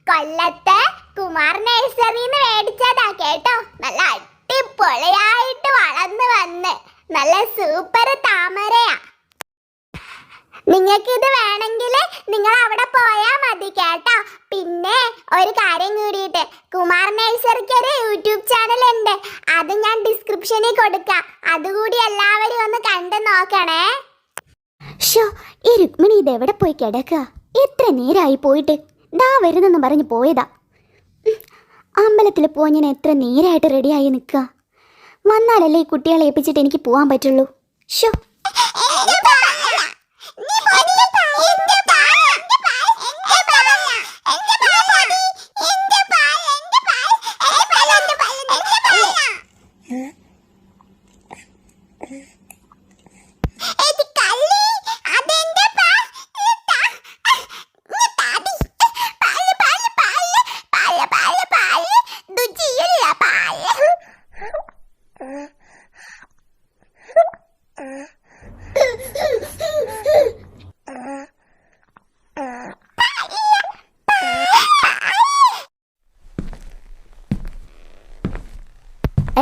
കൊല്ലത്തെ കുമാർ നഴ്സറിന്ന് മേടിച്ചതാ കേട്ടോ. നല്ല അടിപൊളിയായിട്ട് വളർന്നു വന്ന് നല്ല സൂപ്പർ താമരയാ. നിങ്ങൾക്ക് ഇത് വേണമെങ്കിൽ നിങ്ങൾ അവിടെ പോയാൽ മതി കേട്ടോ. പിന്നെ ഒരു കാര്യം കൂടിയിട്ട്, കുമാർ നഴ്സറിക്ക് ഒരു യൂട്യൂബ് ചാനൽ ഉണ്ട്, അത് ഞാൻ ഡിസ്ക്രിപ്ഷനിൽ കൊടുക്കാം. അതുകൂടി എല്ലാവരും ഒന്ന് കണ്ടു നോക്കണേ. ഷോ, ഈ രുക്മിണി ഇതെവിടെ പോയി കിടക്കുക? എത്ര നേരമായി പോയിട്ട്? ദാ വരുന്നെന്ന് പറഞ്ഞ് പോയതാ. അമ്പലത്തിൽ പോകാൻ ഞാൻ എത്ര നേരമായിട്ട് റെഡിയായി നിൽക്കുക. വന്നാലല്ലേ ഈ കുട്ടികളെ ഏൽപ്പിച്ചിട്ട് എനിക്ക് പോകാൻ പറ്റുള്ളൂ. ഷോ,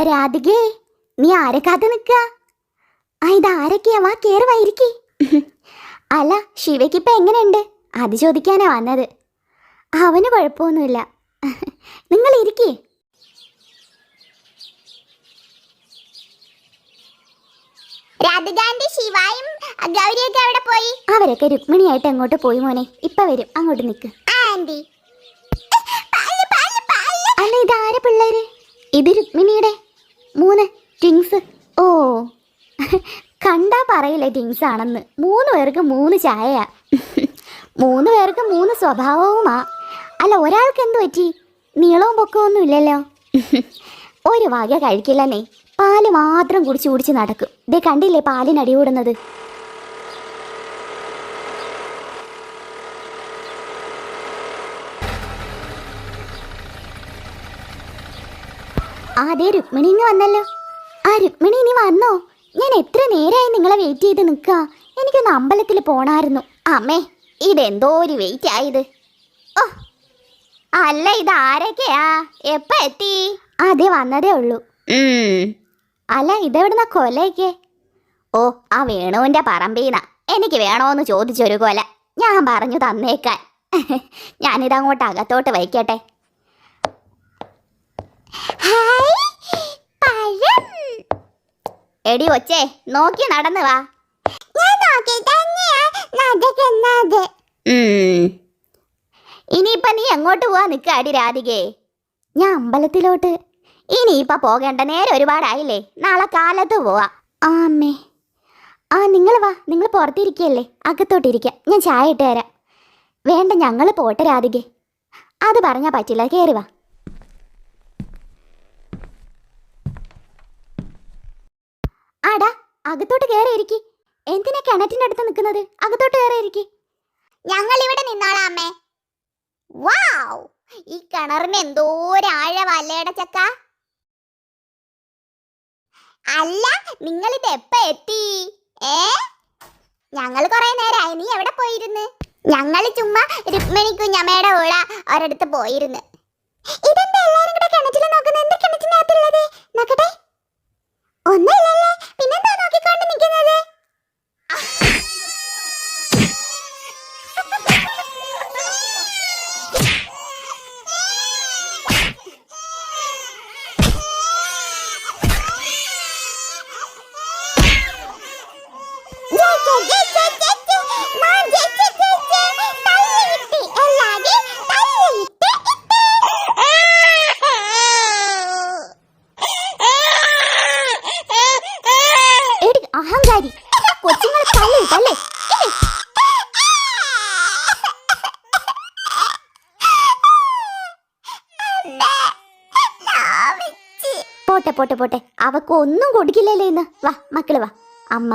രാധികേ, നീ ആരെ കാത്ത് നിൽക്കുക? ഇതാരൊക്കെയാ? വാ, കേറി വായിരിക്കേ. അല്ല, ശിവയ്ക്കിപ്പോൾ എങ്ങനെയുണ്ട്? അത് ചോദിക്കാനാ വന്നത്. അവന് കുഴപ്പമൊന്നുമില്ല, നിങ്ങൾ ഇരിക്കേ. രാധികാന്റെ ശിവായും ഗൗരിയൊക്കെ എവിടെ പോയി? അവരൊക്കെ രുക്മിണിയായിട്ട് അങ്ങോട്ട് പോയി മോനെ. ഇപ്പൊ വരും, അങ്ങോട്ട് നിൽക്ക്. ആന്റി, അല്ല, ഇതാരെ പിള്ളേര്? ഇത് രുക്മിണിയുടെ 3 ടിങ്സ്. ഓ, കണ്ടാ പറയില്ലേ ടിങ്സ് ആണെന്ന്. 3 പേർക്ക് 3 ചായയാ. 3 പേർക്ക് 3 സ്വഭാവവുമാ. അല്ല, ഒരാൾക്ക് എന്ത് പറ്റി? നീളവും പൊക്കമൊന്നും ഇല്ലല്ലോ. ഒരു വക കഴിക്കില്ലെന്നേ, പാല് മാത്രം കുടിച്ച് നടക്കും. ഇതേ കണ്ടില്ലേ പാലിനടി കൂടുന്നത്? അതേ രുക്മിണി ഇങ്ങ് വന്നല്ലോ. ആ രുക്മിണി, ഇനി വന്നോ? ഞാൻ എത്ര നേരമായി നിങ്ങളെ വെയിറ്റ് ചെയ്ത് നിൽക്കുക. എനിക്കൊന്ന് അമ്പലത്തിൽ പോണായിരുന്നു. അമ്മേ, ഇതെന്തോ ഒരു വെയിറ്റ് ആയത്. ഓ, അല്ല, ഇത് ആരൊക്കെയാ? എപ്പ എത്തി? അതെ, വന്നതേ ഉള്ളൂ. അല്ല, ഇതെവിടുന്ന കൊലയൊക്കെ? ഓ, ആ വേണുവിൻ്റെ പറമ്പീന്നാ. എനിക്ക് വേണോന്ന് ചോദിച്ചൊരു കൊല. ഞാൻ പറഞ്ഞു തന്നേക്കാൻ. ഞാനിതങ്ങോട്ട് അകത്തോട്ട് വയ്ക്കട്ടെ. എടി ഒച്ചേ, നോക്കി നടന്നു വാ. ഇനിയിപ്പൊ നീ എങ്ങോട്ട് പോവാ നിൽക്കാടി രാധികേ? ഞാൻ അമ്പലത്തിലോട്ട്. ഇനിയിപ്പൊ പോകേണ്ട, നേരെ ഒരുപാടായില്ലേ. നാളെ കാലത്ത് പോവാ. അമ്മേ, നിങ്ങൾ വാ. നിങ്ങൾ പുറത്തിരിക്കല്ലേ, അകത്തോട്ടിരിക്കാം. ഞാൻ ചായ ഇട്ട് തരാം. വേണ്ട, ഞങ്ങൾ പോട്ടെ രാധികേ. അത് പറഞ്ഞാൽ പറ്റില്ല, കയറി വാ. ആടാ, അകത്തോട്ട് കയറിയിരിക്കി. എന്തിനാ കിണറ്റിൻ്റെ അടുത്ത് നിൽക്കുന്നത്? അകത്തോട്ട് കയറിയിരിക്കി. ഞങ്ങൾ ഇവിടെ നിന്നോളാം അമ്മേ. വാവ്, ഈ കിണറിന് എന്തോരാഴവല്ലേട ചക്ക. അല്ല, നിങ്ങൾ ഇത് എപ്പ എത്തി? ഞങ്ങൾ കുറെ നേരമായി. നീ എവിടെ പോയിരുന്നു? ഞങ്ങൾ ചുമ്മാ രുക്മിണി കുഞ്ഞമ്മയുടെ കൂടെ ഒരിടത്ത് പോയിരുന്നു. ഇതെന്താ എല്ലാരും കൂടെ കിണറ്റിൽ നോക്കുന്നത്? എന്താ കിണറ്റിനകത്തുള്ളത്? നോക്കട്ടെ. ഒന്നുമില്ലല്ലേ, പിന്നെന്താ നോക്കിക്കൊണ്ട് നിൽക്കുന്നത്? അഹങ്കാരി, കൊച്ചുങ്ങളെ തല്ലേ. പോട്ടെ, അവക്ക് ഒന്നും കൊടുക്കില്ലല്ലേ ഇന്ന്. വാ മക്കള് വാ. അമ്മ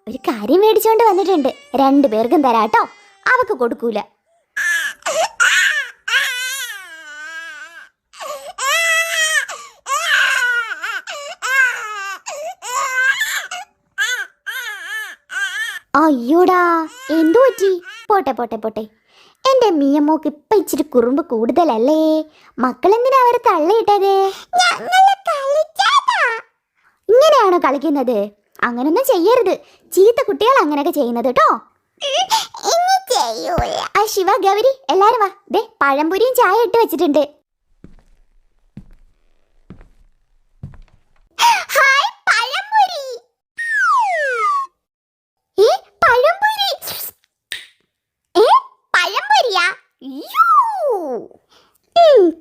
ഒരു കാര്യം മേടിച്ചോണ്ട് വന്നിട്ടുണ്ട്. 2 പേർക്കും തരാട്ടോ. അവക്ക് കൊടുക്കൂല. അയ്യോടാ, എന്തു പറ്റി? പോട്ടെ പോട്ടെ പോട്ടെ. എന്റെ മിയമോക്ക് ഇപ്പൊ ഇച്ചിരി കുറുമ്പ് കൂടുതലല്ലേ? മക്കളെന്തിനാ അവരെ തള്ളിയിട്ടത്? ഇങ്ങനെയാണോ കളിക്കുന്നത്? അങ്ങനൊന്നും ചെയ്യരുത്. ചീത്ത കുട്ടികൾ അങ്ങനെയൊക്കെ ചെയ്യുന്നത് കേട്ടോ. ആ ശിവ, ഗൗരി, എല്ലാരും വാ. ദേ പഴംപൊരിയും ചായ ഇട്ട് വെച്ചിട്ടുണ്ട്.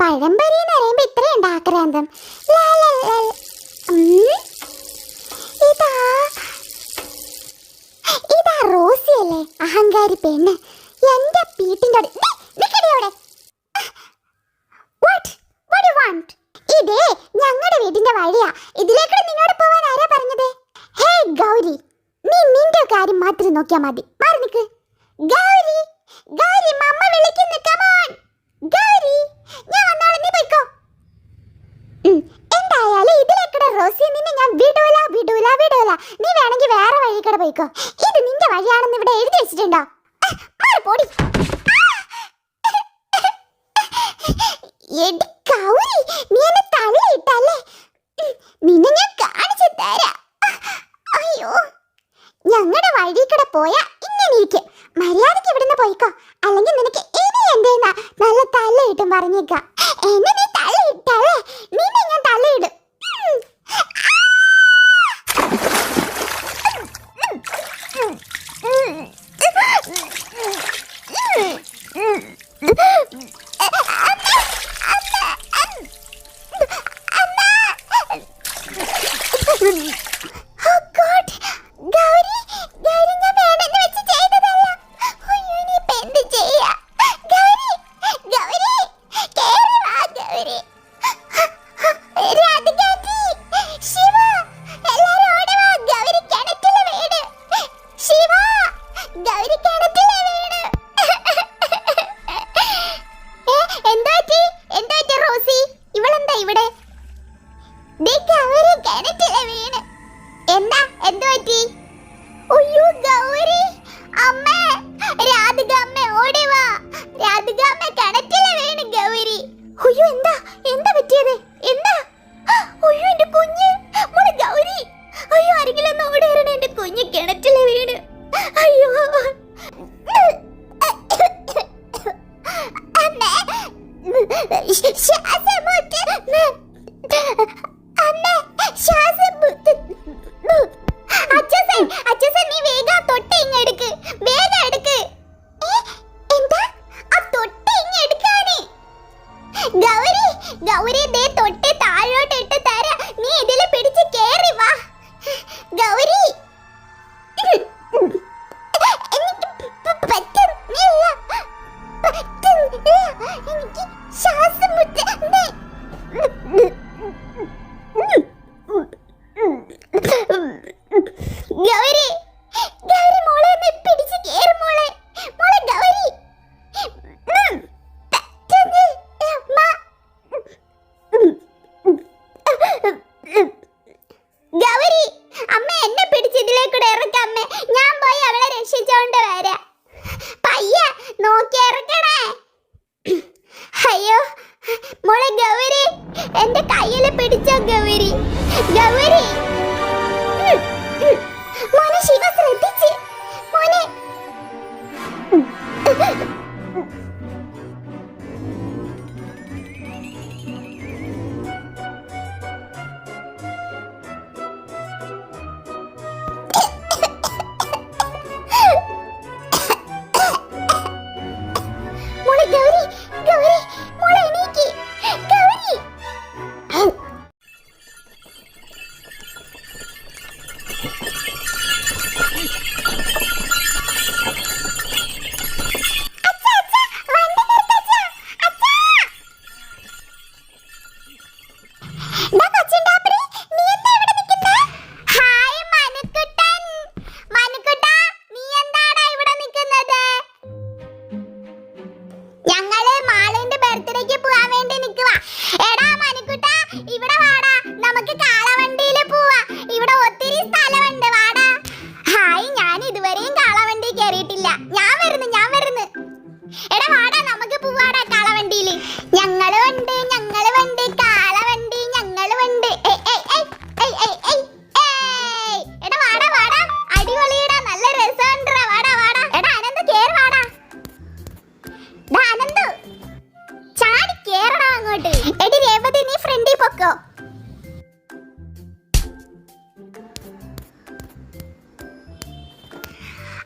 പഴംപൊരി എന്ന് പറയുമ്പോ ഇത്രയുണ്ട് ആക്രാന്തം. ഇതാ റോസി അല്ലേ, അഹങ്കാരി പെണ്ണ്. എന്റെ വീട്ടിന്റെ ഇതേ ഞങ്ങളുടെ വീടിന്റെ വഴിയാ. ഇതിലേക്ക് നിന്നോട് പോവാൻ ആരാ പറഞ്ഞത്? ഹേ ഗൗരി, നീ നിന്റെ കാര്യം മാത്രം നോക്കിയാ മതി. മാറി നിക്ക്. ഗൗരി, ഗൗരി, മമ്മ വിളിക്കുന്നു. കമോൺ ഗൗരി, ഞാൻ വന്നാലും നീ പോയിക്കോ. എന്തായാലും ഇതിലേക്കൂടെ റോസി നിന്നെ ഞാൻ വിടൂല വിടൂല വിടൂല. നീ വേണമെങ്കിൽ വേറെ വഴിക്കൂടെ പോയിക്കോ. ഇത് നിന്റെ വഴിയാണെന്ന് ഇവിടെ എഴുതി വെച്ചിട്ടുണ്ടോ? പോടി. എടി ഗൗരി, നീ എന്നെ തള്ളിയിട്ടല്ലേ? നിന്നെ ഞാൻ കാണിച്ചു തരാം. അയ്യോ, ഞങ്ങളുടെ വഴിക്കൂടെ പോയാ ഇങ്ങനെ ഇരിക്കും. മര്യാദക്ക് ഇവിടുന്ന് പോയിക്കോ, അല്ലെങ്കിൽ നിനക്ക് ഇനി എന്തേന്നാ നല്ല തള്ളിയിട്ടും പറഞ്ഞേക്കാം. എന്നെ നീ തള്ളിയിട്ടല്ലേ, നിന്നെ ഞാൻ തള്ളിയിടും.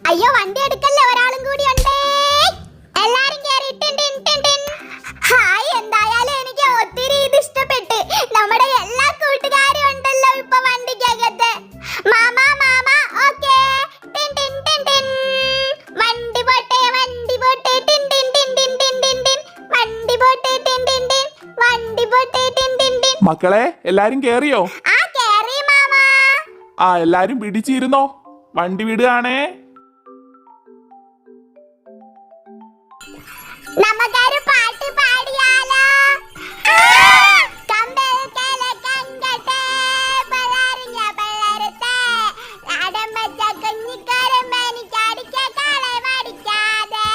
അയ്യോ വണ്ടി എടുക്കല്ലേ, ഒരാളും കൂടി ഉണ്ടേ. എല്ലാരും കേറി. ഹായ്, എന്തായാലും എനിക്ക് ഒത്തിരി ഇത് ഇഷ്ടപ്പെട്ട്. നമ്മുടെ എല്ലാ കൂട്ടുകാരും ഉണ്ടല്ലോ ഇപ്പൊ വണ്ടിക്കകത്ത്. Mama okay. വണ്ടി പോട്ടെ വണ്ടി പോട്ടെ വണ്ടി പോട്ടെ. മക്കളെ എല്ലാരും കേറിയോ? ആ കേറി മാമ. ആ എല്ലാരും പിടിച്ചിരുന്നോ, വണ്ടി വിടുകയാണേ. നമുക്കൊരു പാട്ട് പാടിയാലോ? കമ്പൽ കലക്കങ്കട്ടെ പലറിഞ്ഞ പലരത്തെ നാടൻ പച്ച കുഞ്ഞിക്കരം എനിക്കടിക്ക കാളെ മടിക്കാതെ.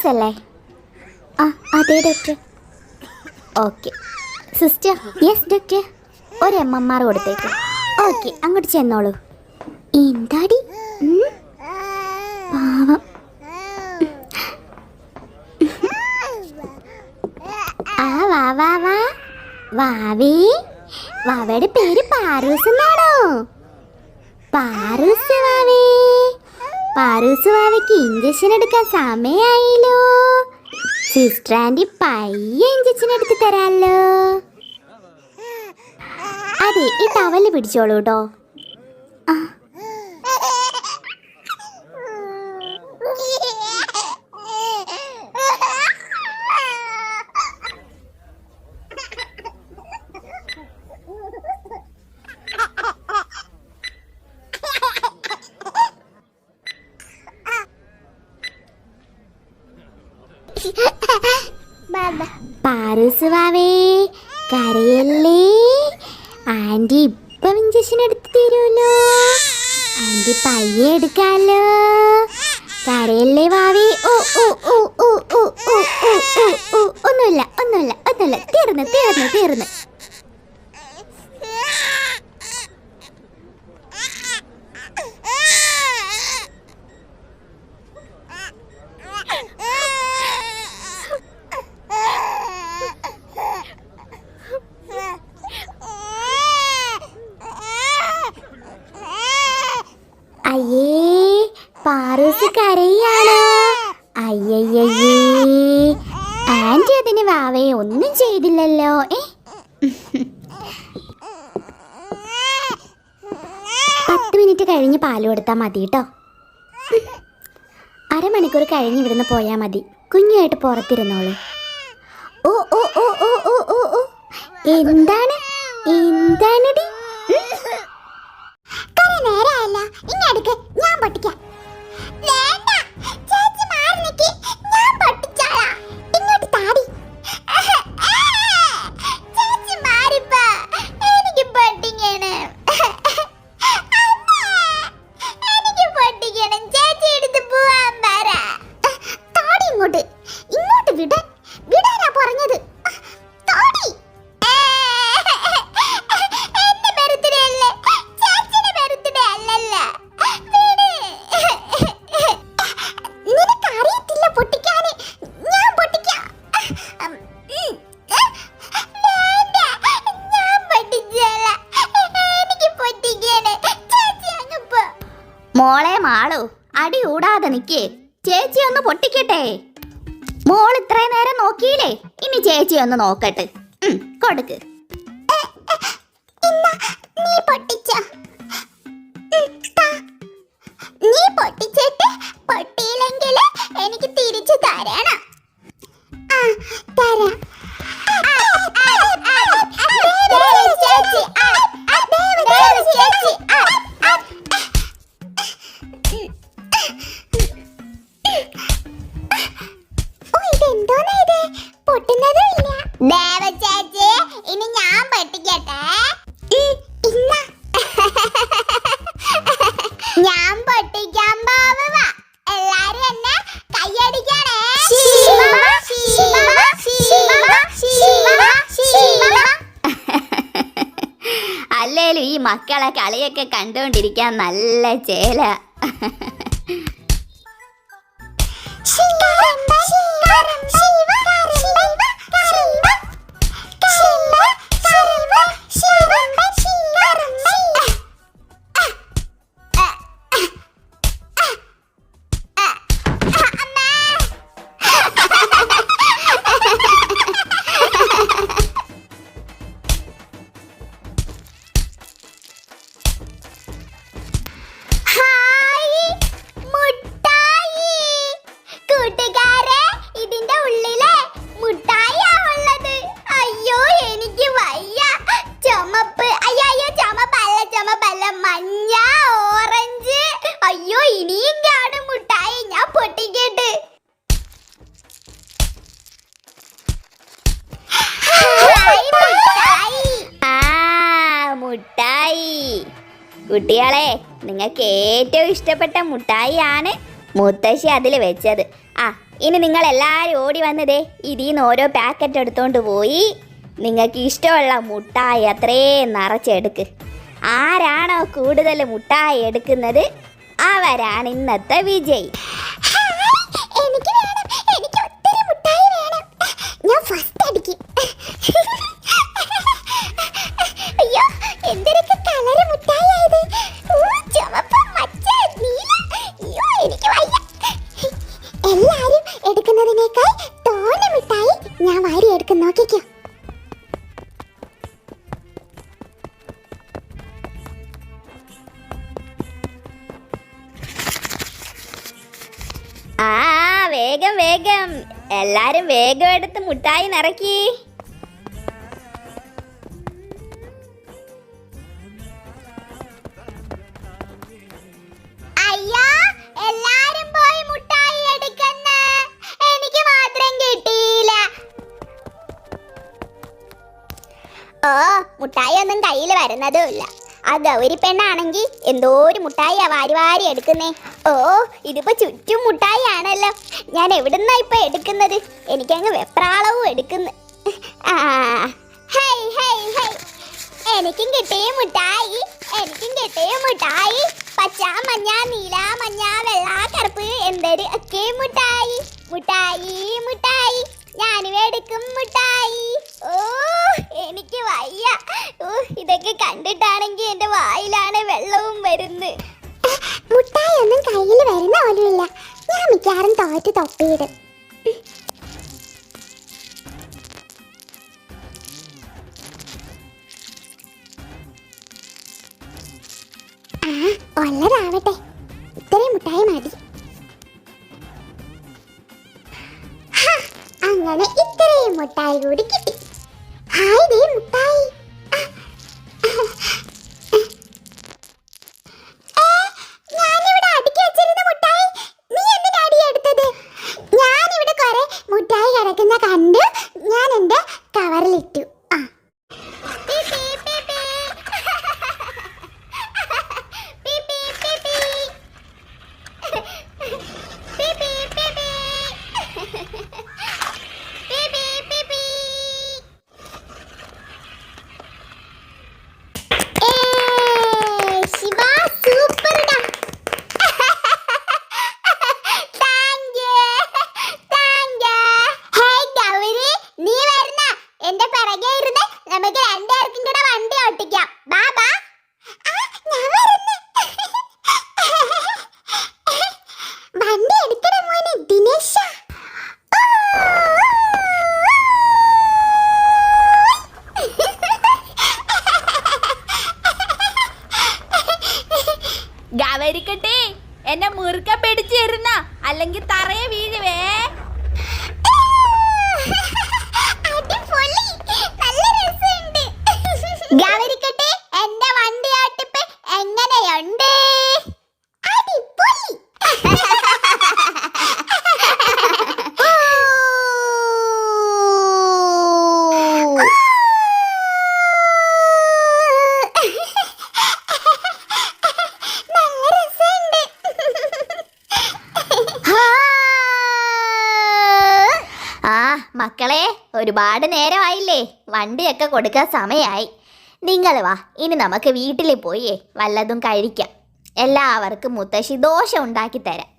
അല്ലേ? ആ അതെ doctor. Okay sister. Yes doctor. ഒരു MMR കൊടുത്തേക്ക്. ഓക്കെ അങ്ങോട്ട് ചെന്നോളൂ. എന്താടി പാവം. ആ വാ വാ വാ വാവേ. വാവയുടെ പേര് പാറൂസ് എന്നാണോ? പാറൂസ് വാവേ. പാറൂസ് വാവയ്ക്ക് ഇഞ്ചക്ഷൻ എടുക്കാൻ സമയായില്ലോ. സിസ്റ്റർ ആൻറ്റി പയ്യെ ഇഞ്ചക്ഷൻ എടുത്ത് തരാമല്ലോ. അതെ ഈ ടവല് പിടിച്ചോളൂ കേട്ടോ. ആ പാറൂസ് വാവേ കരയല്ലേ. ആൻറ്റി ഇപ്പം ഇഞ്ചക്ഷൻ എടുത്ത് തരുമല്ലോ. ആൻറ്റി പയ്യെ എടുക്കാമല്ലോ. കരയല്ലേ വാവേ. ഓ ഓ ഓ ഓ ഓ ഓ ഓ ഓ ഒന്നുമില്ല ഒന്നുമില്ല ഒന്നുമില്ല. തീർന്ന് തീർന്ന് തീർന്ന്. അയ്യേ പാറൂസ് കരയാണോ? അയ്യയ്യേ ആൻറ്റി അതിന് വാവയെ ഒന്നും ചെയ്തില്ലല്ലോ. 10 മിനിറ്റ് കഴിഞ്ഞ് പാല് കൊടുത്താൽ മതി കേട്ടോ. അരമണിക്കൂർ കഴിഞ്ഞ് ഇവിടുന്ന് പോയാൽ മതി. കുഞ്ഞായിട്ട് പുറത്തിരുന്നോളൂ. ഓ ഓ ഓ ഓ ഓ ഓ ഓ എന്താണ് എന്താണടി? നേരല്ല ഇങ്ങടുക്ക്, ഞാൻ പൊട്ടിക്കാം. വേണ്ട ചേച്ചി മാറി നിക്ക്, ഞാൻ പൊട്ടിച്ചോളാം. ഇങ്ങോട്ട് താടി. ചേച്ചി മാറിപ്പോ, എനിക്ക് പൊട്ടിക്കണം. എനിക്ക് പൊട്ടിക്കണം. ചേച്ചി എടുത്ത് പോവാൻ പറ. താടി ഇങ്ങോട്ട്, ഇങ്ങോട്ട് വിടാൻ വിടാനാ പറഞ്ഞത്. താടി. മോളെ മാളു അടി കൂടാതെ നിക്കേ. ചേച്ചി ഒന്ന് പൊട്ടിക്കട്ടെ. മോൾ ഇത്രയും നേരം നോക്കിയില്ലേ, ഇനി ചേച്ചി ഒന്ന് നോക്കട്ടെ. കൊടുക്ക്. നീ പൊട്ടിച്ച, നീ പൊട്ടിച്ചിട്ട് പൊട്ടിയില്ലെങ്കിൽ എനിക്ക് തിരിച്ചു തരണം. തരാം. ചേച്ചി ചേച്ചി മക്കളെ കളിയൊക്കെ കണ്ടുകൊണ്ടിരിക്കാൻ നല്ല ചേല. കുട്ടികളെ, നിങ്ങൾക്ക് ഏറ്റവും ഇഷ്ടപ്പെട്ട മുട്ടായിയാണ് മുത്തശ്ശി അതിൽ വെച്ചത്. ഇനി നിങ്ങൾ എല്ലാവരും ഓടി വന്നതേ ഇതിന്ന് ഓരോ പാക്കറ്റ് എടുത്തോണ്ട് പോയി നിങ്ങൾക്ക് ഇഷ്ടമുള്ള മുട്ടായി അത്രയും നിറച്ചെടുക്ക്. ആരാണോ കൂടുതൽ മുട്ടായി എടുക്കുന്നത് അവരാണ് ഇന്നത്തെ വിജയി. എനിക്ക് വേണം, എനിക്ക് ഒത്തിരി മുട്ടായി വേണം. ഞാൻ ഫസ്റ്റ് അടിക്കും. അയ്യോ, എന്തൊക്കെ കളറ് മുട്ടായത്! ചുവപ്പ്, മച്ച, നീല. അയ്യോ, എനിക്ക് വയ്യ. എല്ലാരും എടുക്കുന്നതിനേക്കാൾ തോനെ മിഠായി ഞാൻ വാരി എടുക്കും. നോക്കിക്കോ. വേഗം വേഗം എല്ലാരും വേഗം എടുത്ത് മുട്ടായി നിറക്കി. അയ്യോ, എല്ലാരും പോയി മുട്ടായി എടുക്കുന്ന. എനിക്ക് മാത്രം കിട്ടിയില്ല. മുട്ടായി ഒന്നും കയ്യിൽ വരുന്നതുമില്ല. ആ ഗൗരി പെണ്ണാണെങ്കിൽ എന്തോ ഒരു മുട്ടായിയാ വാരി വാരി എടുക്കുന്നേ. ഇതിപ്പോ ചുറ്റും മുട്ടായി ആണല്ലോ. ഞാൻ എവിടുന്നാ ഇപ്പൊ എടുക്കുന്നത്? എനിക്കങ്ങ് വെപ്രാളവും എടുക്കുന്നു. എനിക്കും കിട്ടിയ മുട്ടായി, എനിക്കും കിട്ടിയ മുട്ടായി. പച്ച, മഞ്ഞ, നീല, മഞ്ഞ, വെള്ള, കറുപ്പ്, എന്തൊരു ഒക്കെ മുട്ടായി. മുട്ടായി മുട്ടായി, ഞാനും എടുക്കും മുട്ടായി. എനിക്ക് വയ്യ. ഇതൊക്കെ കണ്ടിട്ടാണെങ്കിൽ എന്റെ വായിലാണ് വെള്ളവും വരുന്നത്. മുട്ടായി ഒന്നും കയ്യിൽ വരുന്ന പോലുമില്ല. ഞാൻ മിക്കവാറും തോറ്റ് തൊപ്പിയിടും. ഉള്ളതാവട്ടെ, ഇത്രയും മുട്ടായി മതി. അങ്ങനെ ഇത്രയും മുട്ടായി കൂടി കിട്ടി. ഹായ്, ദേ മുട്ടായി. ഞാനിവിടെ അടുക്കി വെച്ചിരുന്ന മുട്ടായി നീ എന്തിനാടി എടുത്തത്? ഞാനിവിടെ കുറെ മുട്ടായി കിടക്കുന്ന കണ്ട് ഞാൻ എന്റെ കവറിലിട്ടു. ഗവരിക്കട്ടെ, എന്നെ മുറുക്ക പിടിച്ചിരുന്ന അല്ലെങ്കിൽ തറയെ വീഴുവേ. ഗവരിക്കട്ടെ, എന്റെ വണ്ടിയാട്ടിപ്പ് എങ്ങനെയുണ്ട്? അടിപൊളി. മക്കളെ, ഒരുപാട് നേരമായില്ലേ? വണ്ടിയൊക്കെ കൊടുക്കാൻ സമയമായി. നിങ്ങൾ വാ, ഇനി നമുക്ക് വീട്ടിൽ പോയി വല്ലതും കഴിക്കാം. എല്ലാവർക്കും മുത്തശ്ശി ദോശ ഉണ്ടാക്കി തരാം.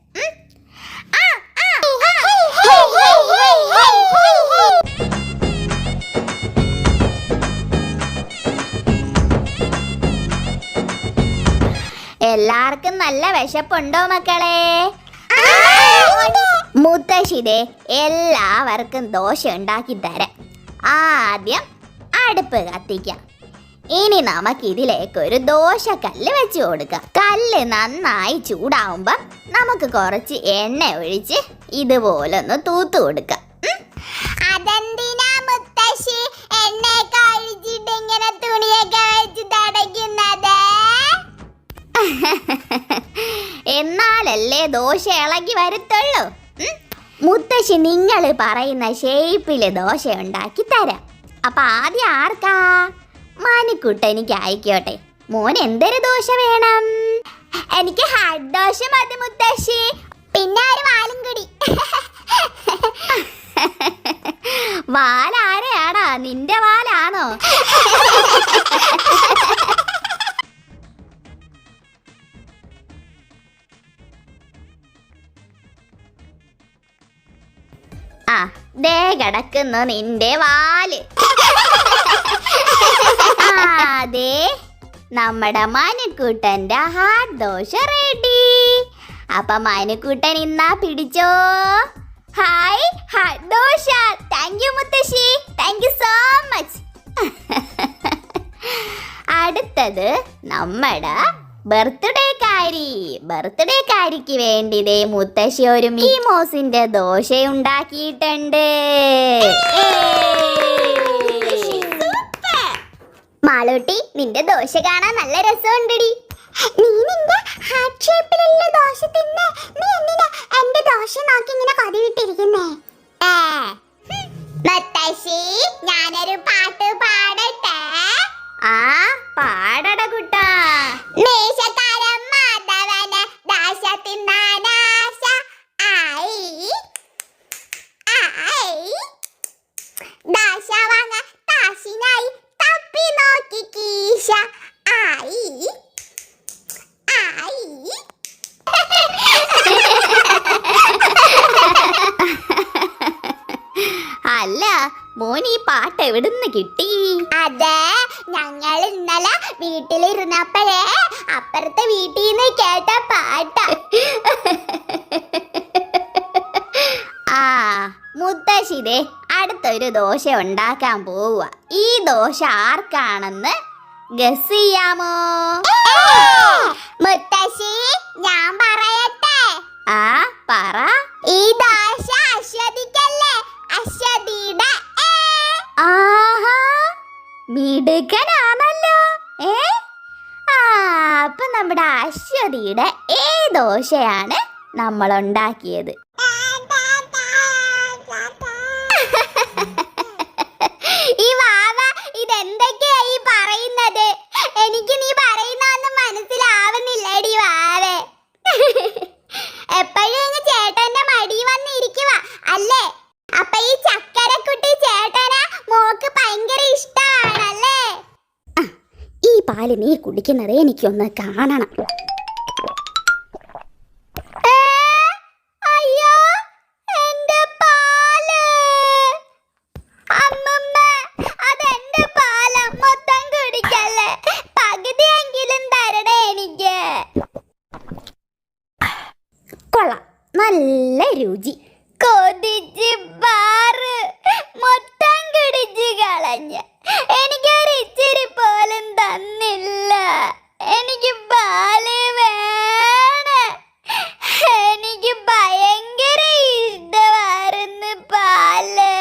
എല്ലാവർക്കും നല്ല വിശപ്പുണ്ടോ മക്കളെ? മുത്തശ്ശിതേ എല്ലാവർക്കും ദോശ ഉണ്ടാക്കി തരാം. ആദ്യം അടുപ്പ് കത്തിക്കാം. ഇനി നമുക്ക് ഇതിലേക്ക് ഒരു ദോശക്കല്ല് വെച്ച് കൊടുക്കാം. കല്ല് നന്നായി ചൂടാവുമ്പം നമുക്ക് കുറച്ച് എണ്ണ ഒഴിച്ച് ഇതുപോലൊന്ന് തൂത്ത് കൊടുക്കാം. അതെന്തിനാ മുത്തശ്ശി എണ്ണയൊക്കെ ഒഴിച്ചിട്ട് ഇങ്ങനെ തുണിയൊക്കെ വെച്ച് തടയ്ക്കുന്നത്? എന്നാലല്ലേ ദോശ ഇളകി വരത്തുള്ളൂ. മുത്തശ്ശി നിങ്ങൾ പറയുന്ന ഷേപ്പില് ദോശ ഉണ്ടാക്കി തരാം. അപ്പൊ ആദ്യം ആർക്കാ? മാനിക്കുട്ടനിക്ക് ആയിക്കോട്ടെ. മോൻ എന്തൊരു ദോശ വേണം? എനിക്ക് ഹാർഡ് ദോശ മതി മുത്തശ്ശി. പിന്നെ ഒരു വാലും കൂടി. വാലാരെയാടാ? നിന്റെ വാലാണോ? ആ ദേ കിടക്കുന്നു നിന്റെ വാല്. അതെ, നമ്മുടെ മനുക്കുട്ടന്റെ ഹാർഡ് ദോശ റെഡി. അപ്പൊ മനുക്കുട്ടൻ ഇന്നാ പിടിച്ചോ. Hi hard dosa. Thank you മുത്തശ്ശി, താങ്ക് യു സോ മച്ച്. അടുത്തത് നമ്മുടെ ബർത്ത്ഡേക്കാരിക്ക് വേണ്ടി ദേ മുത്തശ്ശി ഒരു മീമോസിന്റെ ദോശ ഉണ്ടാക്കിയിട്ടുണ്ട്. മാളൂട്ടി, നിന്റെ ദോശ കാണാൻ നല്ല രസമുണ്ടടി. നീ നിന്റെ ഹാർട്ട് ഷേപ്പിലുള്ള ദോശ തിന്നെ. നീ എന്തിനാ എന്റെ ദോശ നോക്കി ഇങ്ങനെ കൊതിവിട്ടിരിക്കുന്നേ? മുത്തശ്ശി, ഞാനൊരു പാട്ട് പാടട്ടെ? ആ പാടട കുട്ടാ. മീശക്കാരൻ മാധവന് ദോശ തിന്നാനാശ ആയി ആയി. ദോശ വാങ്ങ കാശിനായി തപ്പി നോക്കി കീശ ആയി ആയി. അല്ല മോൻ ഈ പാട്ട് എവിടുന്ന് കിട്ടി? അതെ, ഞങ്ങൾ ഇന്നലെ വീട്ടിലിരുന്നപ്പോഴേ അപ്പുറത്തെ വീട്ടിൽ നിന്ന് കേട്ട പാട്ടാ. ആ മുത്തശ്ശിതേ അടുത്തൊരു ദോശ ഉണ്ടാക്കാൻ പോവുക. ഈ ദോശ ആർക്കാണെന്ന് ഗസ് ചെയ്യാമോ? മുത്തശ്ശി, ഞാൻ പറയട്ടെ? ആ പറ. ഈ ദോശ അശ്വതിക്കല്ലേ? അശ്വതിയുടെ. ആഹാ, മിടുക്കനാണല്ലോ. ആ അപ്പൊ നമ്മുടെ അശ്വതിയുടെ ദോശയാണ് നമ്മൾ ഉണ്ടാക്കിയത്. ഈ വാവ ഇതെന്തൊക്കെയാ ഈ പറയുന്നത്? എനിക്ക് നീ പറയുന്നൊന്നും മനസ്സിലാവുന്നില്ലടി വാവേ. എപ്പോഴും ചേട്ടന്റെ മടി വന്നിരിക്കുക അല്ലേ? അപ്പൊ ഈ ചക്കരക്കുട്ടി ചേട്ടനെ മോക്ക് ഭയങ്കര ഇഷ്ടമാണല്ലേ? ഈ പാല് നീ കുടിക്കുന്നത് എനിക്കൊന്ന് കാണണം. അയ്യോ, എന്റെ പാല്! അമ്മമ്മ, അതെന്റെ പാല, മൊത്തം കുടിക്കല്ലേ. പകുതിയെങ്കിലും തരണേ എനിക്ക്. കൊള്ളാം, നല്ല രുചി. കൊതിച്ച് പാറ്, മൊത്തം കുടിച്ച് കളഞ്ഞ. എനിക്കൊരു ഇച്ചിരി പോലും തന്നില്ല. എനിക്ക് പാല് വേണം. എനിക്ക് ഭയങ്കര ഇഷ്ടമായിരുന്നു പാല്.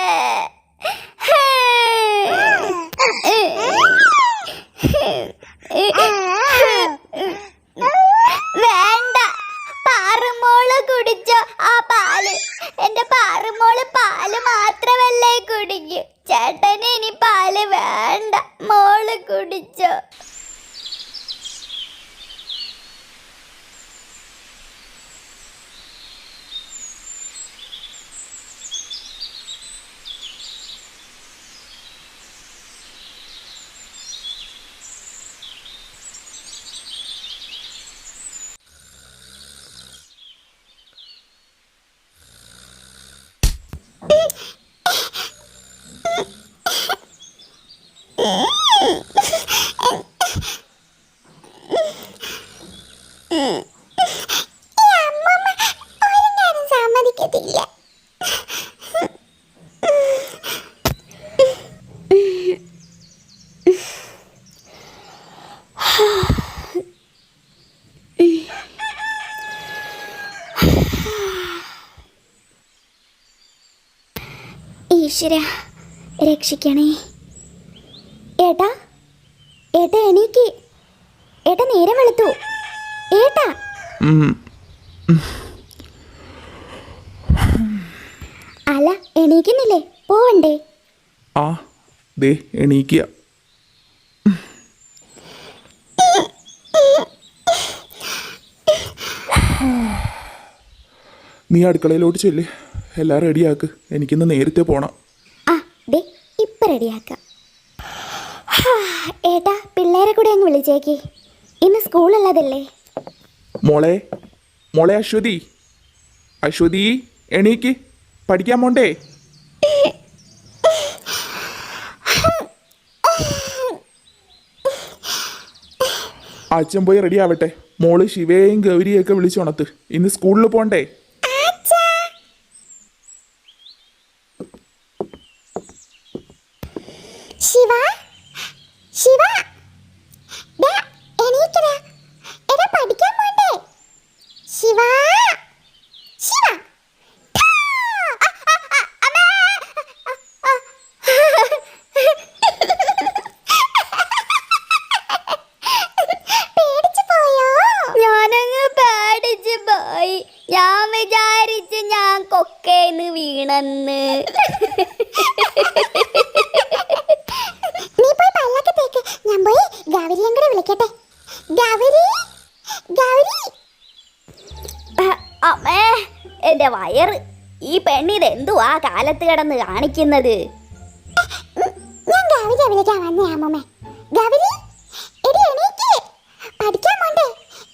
വേണ്ട, പാറുമോള് കുടിച്ചോ ആ പാല്. എന്റെ പാറുമോള് പാല് മാത്രമല്ലേ കുടിക്കൂ. ചേട്ടന് ഇനി പാല് വേണ്ട, മോള് കുടിച്ചോ. ഈ അമ്മമ്മ ഒരു കാര്യം സമ്മതിക്കത്തില്ല. ഈശ്വര രക്ഷിക്കണേ. ഏട്ടാ ഏട്ടാ എണീക്ക്. ഏട്ടാ നേരം വെളുത്തു. ഏട്ടാ അല്ല എണീക്കുന്നില്ലേ? പോവണ്ടേ? ആ ദേ എണീക്കുക. നീ അടുക്കളയിലോട്ട് ചെല്ല്, എല്ലാം റെഡിയാക്ക്. എനിക്കിന്ന് നേരത്തെ പോണം. ആ ദേ ഇപ്പം റെഡിയാക്കാം. ഏട്ടാ പിള്ളേരെ കൂടെ അങ്ങ് വിളിച്ചേക്ക്. ഇന്ന് സ്കൂളുള്ളതല്ലേ? മോളെ മോളെ അശ്വതി, അശ്വതി എണീക്ക്, പഠിക്കാൻ പോണ്ടേ? അച്ഛൻ പോയി റെഡി ആവട്ടെ. മോള് ശിവയെയും ഗൗരിയൊക്കെ വിളിച്ചുണത്ത്, ഇന്ന് സ്കൂളിൽ പോണ്ടേ? ശിവ, ശിവ, ദാ എണീക്കടാ. എടാ പഠിക്കാൻ പോണ്ടേ? ശിവ, ശിവ. പേടിച്ചു പോയോ? ഞാനങ്ങ് പേടിച്ച് പോയി. ഞാൻ വിചാരിച്ച് ഞാൻ കൊക്കേന്ന് വീണെന്ന്. നീ പോയി പല്ലൊക്കെ തേക്ക്, ഞാൻ പോയി ഗൗരിയും കൂടെ വിളിക്കട്ടെ. ഗൗരി, ഗൗരി. അമ്മേ എന്റെ വയറ്. ഈ പെണ്ണിതെന്തുവാ കാലത്ത് കിടന്ന് കാണിക്കുന്നത്? ഞാൻ ഗൗരിയെ വിളിക്കാൻ വന്നേ അമ്മമ്മേ. ഗൗരി, എടി എണീക്ക്, പഠിക്കാൻ പോണ്ടേ?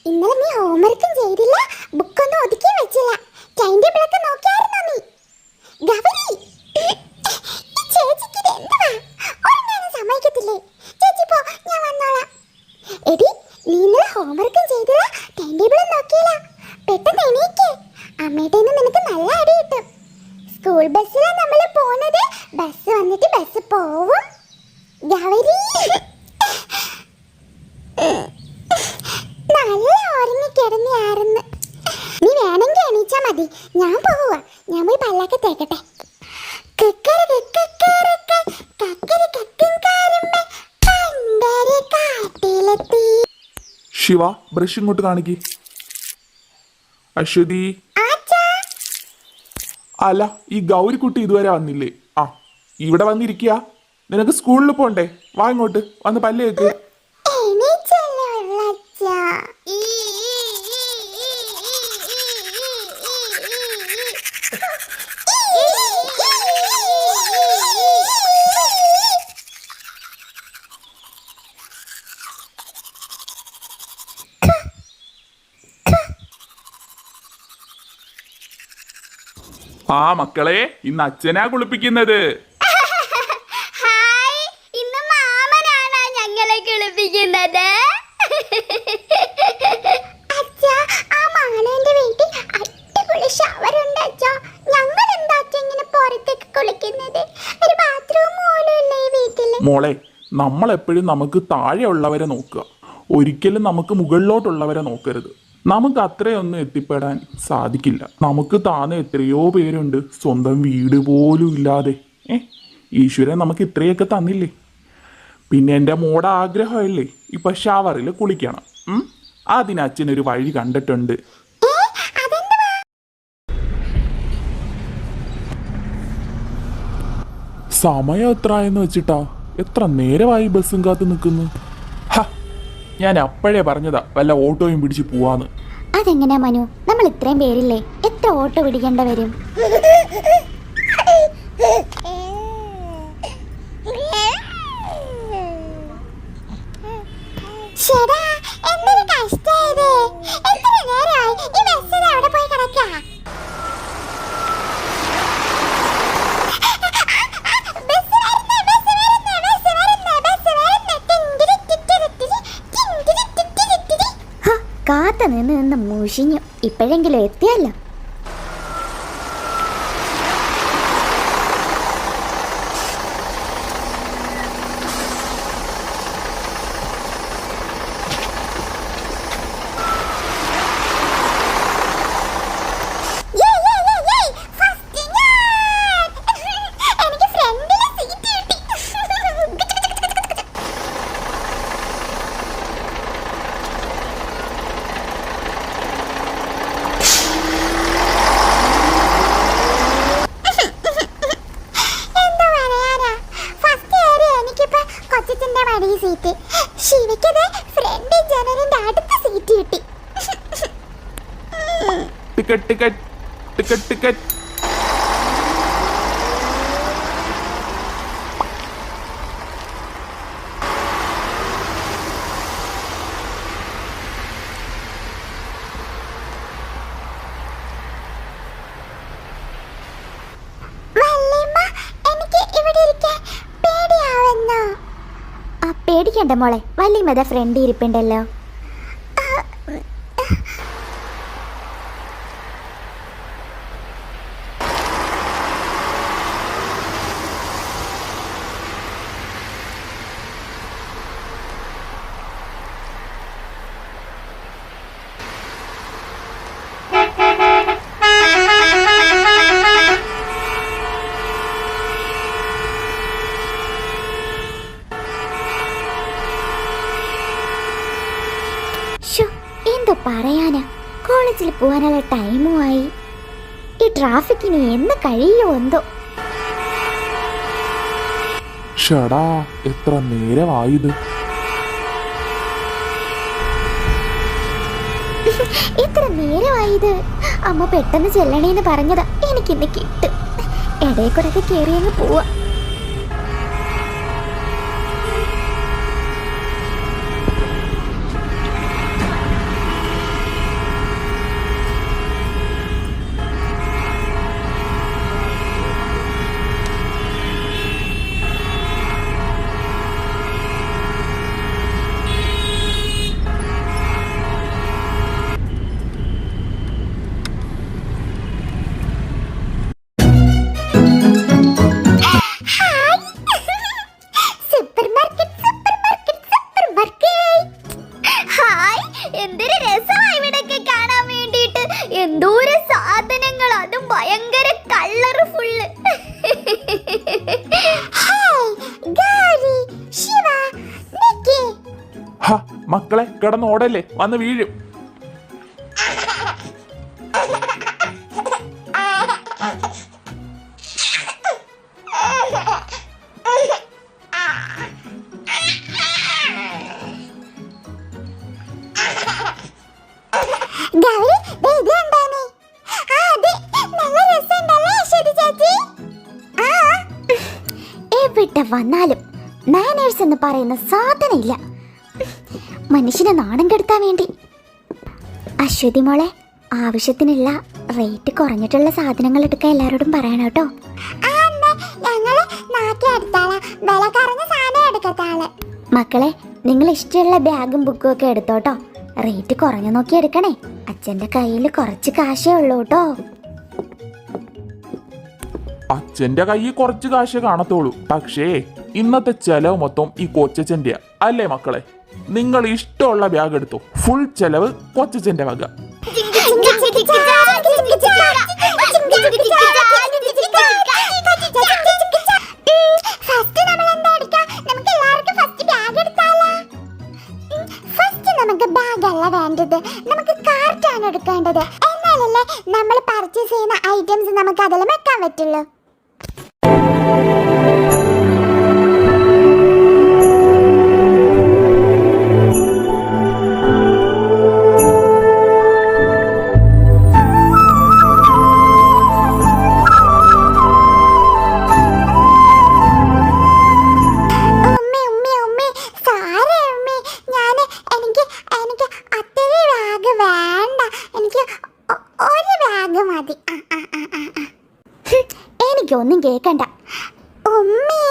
ഇന്നലെ നീ ഹോംവർക്കും ചെയ്തില്ല, ബുക്കൊന്നും ഒതുക്കി വെച്ചില്ല. ടൈം ടേബിളൊക്കെ നോക്കിയായിരുന്നോ നീ? ഗൗരി, ഈ ചേച്ചിക്ക് ഇത് എന്തുവാ? ഒരെണ്ണാനും സമ്മതിക്കത്തില്ലേ? ചേച്ചി പോ, ഞാൻ വന്നോളാം. എടി നീ ഇന്നലെ ഹോംവർക്കും ചെയ്തില്ല, ടൈം ടേബിളും നോക്കിയില്ല. പെട്ടെന്ന് എണീക്ക്, അമ്മയുടെ നിനക്ക് നല്ല അടി കിട്ടും. സ്കൂൾ ബസ്സിലാണ് നമ്മൾ പോണത്. ബസ് വന്നിട്ട് ബസ് പോവും. ഗൗരി, നല്ല ഉറങ്ങിക്കിടന്നായിരുന്നു. നീ വേണമെങ്കിൽ എണീച്ചാ മതി, ഞാൻ പോവുക. ഞാൻ പോയി പല്ലൊക്കെ തേക്കട്ടെ. ശിവ ബ്രഷ് ഇങ്ങോട്ട് കാണിക്ക്. അശ്വതി, അല്ല ഈ ഗൗരിക്കുട്ടി ഇതുവരെ വന്നില്ലേ? ആ ഇവിടെ വന്നിരിക്കുക. നിനക്ക് സ്കൂളിൽ പോണ്ടേ? വാ ഇങ്ങോട്ട് വന്ന് പല്ല് കേക്ക്. ആ മക്കളെ, ഇന്ന് അച്ഛനാ കുളിപ്പിക്കുന്നത്. ഹായ്, ഇന്ന് മാമനാണ് ഞങ്ങളെ കുളിപ്പിക്കുന്നത്. അച്ഛാ, ആ മാളേന്റെ വീട്ടിൽ അടിപൊളി ഷവറുണ്ട് അച്ഛാ. ഞങ്ങൾ എന്താ അച്ഛാ ഇങ്ങനെ പുറത്തേക്ക് കുളിക്കുന്നത്? ഒരു ബാത്റൂം പോലും ഇല്ല ഈ വീട്ടില്. മോളെ, നമ്മൾ എപ്പോഴും നമുക്ക് താഴെയുള്ളവരെ നോക്കുക, ഒരിക്കലും നമുക്ക് മുകളിലോട്ടുള്ളവരെ നോക്കരുത്. നമുക്ക് അത്രയൊന്നും എത്തിപ്പെടാൻ സാധിക്കില്ല. നമുക്ക് താനെ എത്രയോ പേരുണ്ട് സ്വന്തം വീട് പോലും ഇല്ലാതെ. ഈശ്വരൻ നമുക്ക് ഇത്രയൊക്കെ തന്നില്ലേ? പിന്നെ എൻ്റെ മോടെ ആഗ്രഹമല്ലേ ഇപ്പം ഷവറിൽ കുളിക്കണം. അതിന് അച്ഛനൊരു വഴി കണ്ടിട്ടുണ്ട്. സമയം എത്രയെന്ന് വെച്ചിട്ടാ? എത്ര നേരമായി ബസ്സും കാത്ത് നിൽക്കുന്നു? ഞാൻ അപ്പോഴേ പറഞ്ഞതാ വല്ല ഓട്ടോയും പിടിച്ച് പോവാന്ന്. അതെങ്ങനെയാ മനു? നമ്മൾ ഇത്രയും പേരില്ലേ, എത്ര ഓട്ടോ പിടിക്കേണ്ട വരും? ശരാ, എന്തൊരു കഷ്ടായത്. എത്ര നേരമായി ഈ ബസ്സിൽ അവിടെ പോയി കിടക്കാ? കാത്തു നിന്ന് മുഷിഞ്ഞു. ഇപ്പോഴെങ്കിലും എത്തിയല്ലോ. സീറ്റ് ശിവയ്ക്കത് ഫ്രണ്ട് ജനലിന്റെ അടുത്ത സീറ്റ് കിട്ടി. Ticket ticket ticket ticket. എനിക്ക് ഇവിടെ ഇരിക്കാൻ പേടിയാവുന്നു. പേടിക്കണ്ട മോളെ, വല്യമ്മ ഫ്രണ്ട് ഇരിപ്പുണ്ടല്ലോ. എന്തോ പറയാനാ, കോളേജിൽ പോകാനുള്ള ടൈമുമായി. ഈ ട്രാഫിക്കിന് എന്ന് കഴിയോ എന്തോ. ഷടാ, എത്ര നേരമായത്. എത്ര നേരമായത്. അമ്മ പെട്ടെന്ന് ചെല്ലണേന്ന് പറഞ്ഞതാ. എനിക്കിന്ന് കിട്ടും. ഇടയിൽ കൂടെ ഒക്കെ കയറി അങ്ങ് പോവാ. എന്തൊരു രസമായി ഇവിടൊക്കെ കാണാൻ വേണ്ടിയിട്ട്. എന്തോരം സാധനങ്ങൾ, അതും ഭയങ്കര കളർഫുള്ള്. മക്കളെ കിടന്ന് ഓടല്ലേ, വന്ന് വീഴും. എവിടെ വന്നാലും മാനേഴ്സ് എന്ന് പറയുന്ന സാധനം ഇല്ല. മനുഷ്യനെ നാണം കെടുത്താൻ വേണ്ടി. അശ്വതി മോളെ, ആവശ്യത്തിനുള്ള റേറ്റ് കുറഞ്ഞിട്ടുള്ള സാധനങ്ങൾ എടുക്കാൻ എല്ലാവരോടും പറയണം കേട്ടോ. മക്കളെ, നിങ്ങൾ ഇഷ്ടമുള്ള ബാഗും ബുക്കും ഒക്കെ എടുത്തോട്ടോ. റേറ്റ് കുറഞ്ഞു നോക്കി എടുക്കണേ. അച്ഛൻ്റെ കയ്യിൽ കുറച്ച് കാശേ ഉള്ളൂ കേട്ടോ. അച്ഛന്റെ കയ്യിൽ കുറച്ച് കാശ് കാണത്തുള്ളൂ. പക്ഷേ ഇന്നത്തെ ചെലവ് മൊത്തം ഈ കൊച്ചച്ഛൻ്റെയാ അല്ലേ മക്കളെ? നിങ്ങൾ ഇഷ്ടമുള്ള ബാഗ് എടുത്തോ. ഫുൾ ചെലവ് കൊച്ചച്ഛൻ്റെ വക. നമുക്ക് ബാഗല്ല വേണ്ടത്, നമുക്ക് കാർട്ടാണ് എടുക്കേണ്ടത്. എന്നാലല്ലേ നമ്മൾ പർച്ചേസ് ചെയ്യുന്ന ഐറ്റംസ് നമുക്ക് അതിൽ വെക്കാൻ പറ്റുള്ളൂ. എനിക്കൊന്നും കേൾക്കണ്ട. ഉമ്മി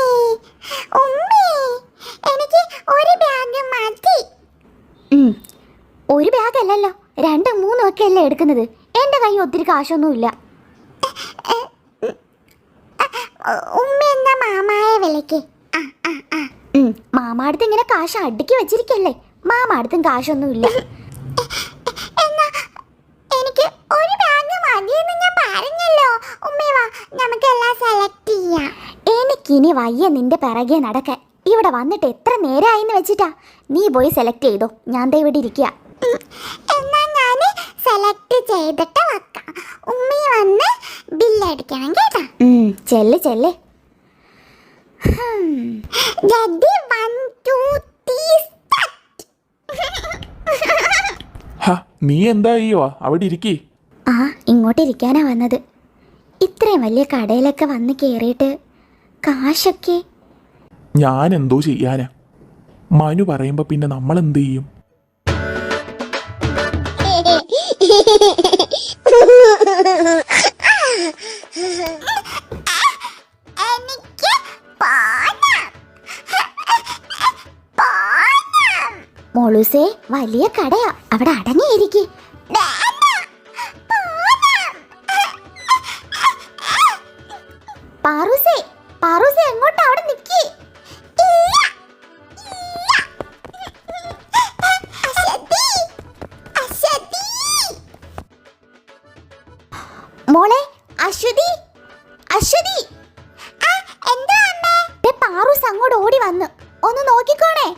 എനിക്ക് ഒരു ബാഗ് മതി. ഒരു ബാഗ് അല്ലല്ലോ, 2, 3 ഒക്കെ അല്ലേ എടുക്കുന്നത്. എൻ്റെ കയ്യിൽ ഒത്തിരി കാശൊന്നുമില്ല. ഉമ്മ എന്നാ മാമായ വിലക്ക്. മാമാടുത്ത് ഇങ്ങനെ കാശ് അടുക്കി വെച്ചിരിക്കല്ലേ, മാമാടുത്തും കാശൊന്നുമില്ല. എന്നാ എനിക്ക് ഒരു ബാഗ് മതിയെന്ന് ഞാൻ പറഞ്ഞല്ലോ. ഉമ്മ വാ, നമുക്ക് എല്ലാം സെലക്ട് ചെയ്യാം. എനിക്കിനി വയ്യ നിന്റെ പിറകെ നടക്കാൻ. ഇവിടെ വന്നിട്ട് എത്ര നേരമായിന്ന് വെച്ചിട്ടാ. നീ പോയി സെലക്ട് ചെയ്തോ, ഞാൻ ദേ ഇവിടെ ഇരിക്കുക. എന്നാ ഞാൻ സെലക്ട് ചെയ്തിട്ട് വെക്കാം. ഉമ്മി വന്ന് ബില്ലടിക്കണം കേട്ടോ. ചെല്ല് ചെല്ല്. Ready, 1, 2, 3, start. ഹ, നീ എന്താ ചെയ്യുവാ? അവിടെ ഇരിക്കേ. ആ, ഇങ്ങോട്ട് ഇരിക്കാനാ വന്നത്. ഇത്രയും വലിയ കടയിലൊക്കെ വന്ന് കയറിയിട്ട് കാശൊക്കെ ഞാൻ എന്തോ ചെയ്യാനാ? മനു പറയുമ്പോ പിന്നെ നമ്മൾ എന്ത് ചെയ്യും? എനിക്ക് പോണം. പോണം. മോളൂസേ, വലിയ കടയാ, അവിടെ അടങ്ങിയിരിക്കെ. വേണ്ട. പോണം. പാറൂസേ, പാറൂസേ എങ്ങോട്ടാ? അവിടെ നിക്കി. ഇല്ല. ഇല്ല. അശ്വതി. അശ്വതി. മോളെ അശ്വതി, അശ്വതി. എന്താ അമ്മേ? ദേ പാറൂസ് അങ്ങോട്ട് ഓടി വന്നു. ഒന്ന് നോക്കിക്കോണേ,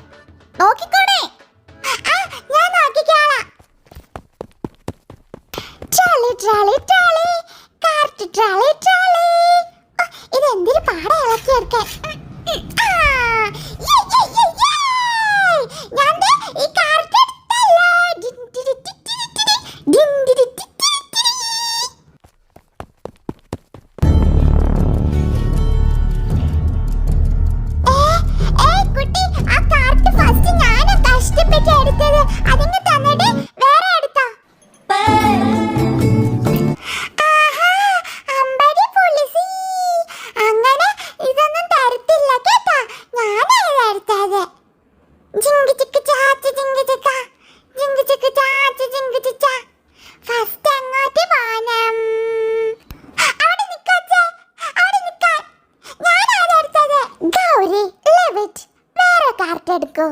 നോക്കിക്കോണേ. ഞാൻ നോക്കിക്കോളാം. Trolley trolley trolley, cart trolley trolley. ഇതെന്തൊരു പാടാ ഇളക്കിയെടുക്കാൻ. ഞാൻ ദേ ഈ കാർട്ട് എടുത്തല്ലോ. കുട്ടി, ആ കാർട്ട് ഫസ്റ്റ് ഞാനാ കഷ്ടപ്പെട്ട് എടുത്തത്. അതിന് തന്നിട്ട് വേറെ എടുത്തോ. ആഹാ, അമ്പടി പുളിസി. അങ്ങനെ ഇതൊന്നും തരത്തില്ല കേട്ടാ. ഞാനാ എടുത്തത്. ജിങ്കി ചിക്ക് ചാച്ച ജിങ്കി ചിക്ക, ജിങ്കി ചിക്ക് ചാച്ച ജിങ്കി ചിച്ച. ഫസ്റ്റ് അങ്ങോട്ട് പോണം. അവിടെ നിക്കാച്ചേ, അവിടെ നിക്കാൻ. ഞാനാ എടുത്തത്. Gauri, leave it. വേറെ കാർട്ട് എടുക്കൂ.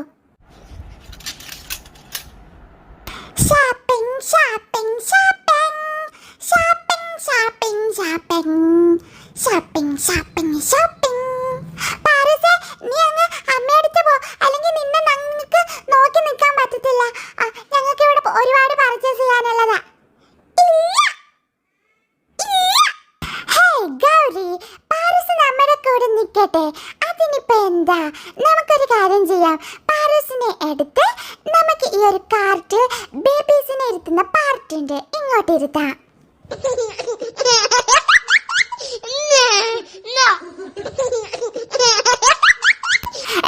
Shopping shopping shopping shopping shopping shopping shopping shopping shopping. പാറസേ, നീ അങ്ങ് അമ്മയടുത്ത് പോ, അല്ലെങ്കിൽ നിന്നെ ഞങ്ങൾക്ക് നോക്കി നിൽക്കാൻ പറ്റത്തില്ല. ഞങ്ങൾക്ക് ഇവിടെ ഒരുപാട് പർച്ചേസ് ചെയ്യാനുള്ളതാ. ഇല്ല. ഇല്ല. ഹേയ് ഗൗരി, പാറസ് നമ്മുടെ കൂടെ നിൽക്കട്ടെ. അതിനിപ്പോ എന്താ? നമുക്കൊരു കാര്യം ചെയ്യാം. പാറസിനെ എടുത്ത് നമുക്ക് ഈ ഒരു കാർട്ടിൽ ബേബീസിനെ ഇരുത്തുന്ന പാർട്ടുണ്ട്, ഇങ്ങോട്ട് ഇരുത്താം.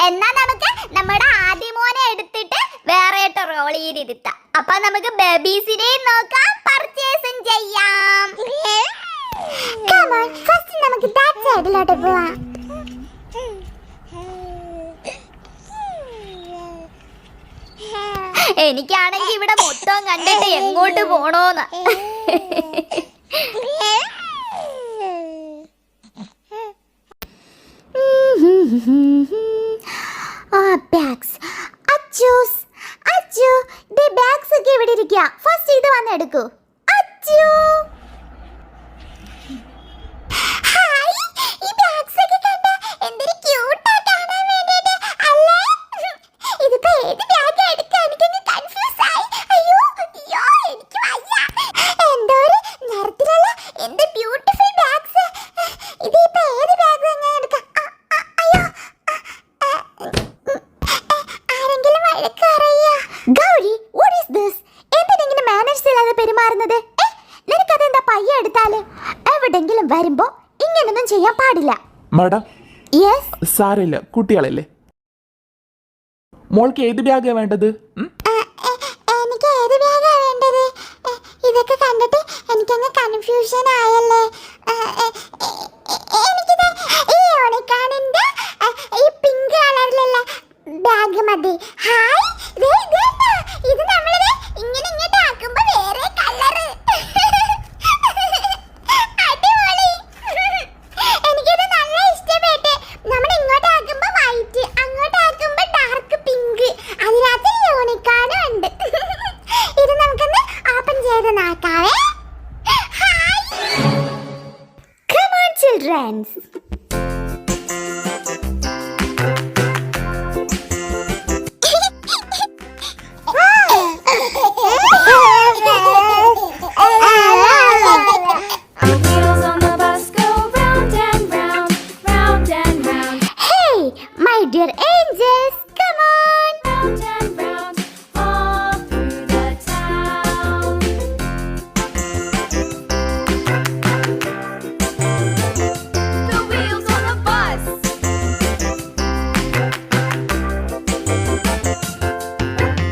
എന്നാ നമുക്ക് നമ്മുടെ ആദ്യമോനെ എടുത്തിട്ട് വേറെ ട്രോളിയിലിരുത്താം. അപ്പൊ നമുക്ക് ബേബീസിനെയും നോക്കാം, പർച്ചേസും ചെയ്യാം. Come on, first നമുക്ക് that സൈഡിലോട്ട് പോവാം. എനിക്കാണെങ്കിൽ ഇവിടെ മൊത്തം കണ്ടിട്ട് എങ്ങോട്ട് പോണോന്ന്. ബാഗ്സ്, അച്ചൂസ്, അച്ചു, ബാഗ്സ് ഒക്കെ ഇവിടെ ഇരിക്കുക. ഫസ്റ്റ് ഇത് വന്ന് എടുക്കൂ. അച്ചു, ഹായ്, ഈ ബാഗ്സ് ഒക്കെ കണ്ട എന്തൊരു ക്യൂട്ടാ കാണാൻ വേണ്ടിയിട്ട് അല്ലേ? ഇതിപ്പോ ഏത് ബാഗ് എടുക്കാൻ എനിക്കൊന്ന് കൺഫ്യൂസ് ആയി. അയ്യോ അയ്യോ, എനിക്ക് വയ്യ. എന്തോ ഒരു നിറത്തിലുള്ള എന്ത് ബ്യൂട്ടിഫുൾ ബാഗ്സ്. ഇതിപ്പോ ഏത് ബാഗ് എങ്ങനെ എടുക്കാം? അയ്യോ, ആരെങ്കിലും വഴക്ക് അറിയാ? Gauri, what is this? എന്തിനെങ്ങനെ മാനേഴ്സ് ഇല്ലാതെ പെരുമാറുന്നത്? നിനക്കതെന്താ പയ്യ എടുത്താല്? എവിടെങ്കിലും വരുമ്പോ ഇങ്ങനൊന്നും ചെയ്യാൻ പാടില്ല. മാഡം, യെസ്, സാരമില്ല, കുട്ടികളല്ലേ. മോൾക്ക് ഏത് ബാഗാ വേണ്ടത്? എനിക്ക് ഏത് ബാഗാ വേണ്ടത്? ഇതൊക്കെ കണ്ടിട്ട് എനിക്കങ്ങ് കൺഫ്യൂഷൻ ആയല്ലേ. എനിക്കിത് ഈ യൂണിക്കോണിന്റെ ഈ പിങ്ക് കളറിലുള്ള ബാഗ് മതി. ഹായ്, ഇത് നമ്മളിത് ഇങ്ങനെ ഇങ്ങോട്ട് ചെയ്ത് നോക്കാവേ. Come on, children. Wheels on the bus go round and round, round and round, Hey, my dear angels, come on. round and round, all through the town. The wheels on the bus.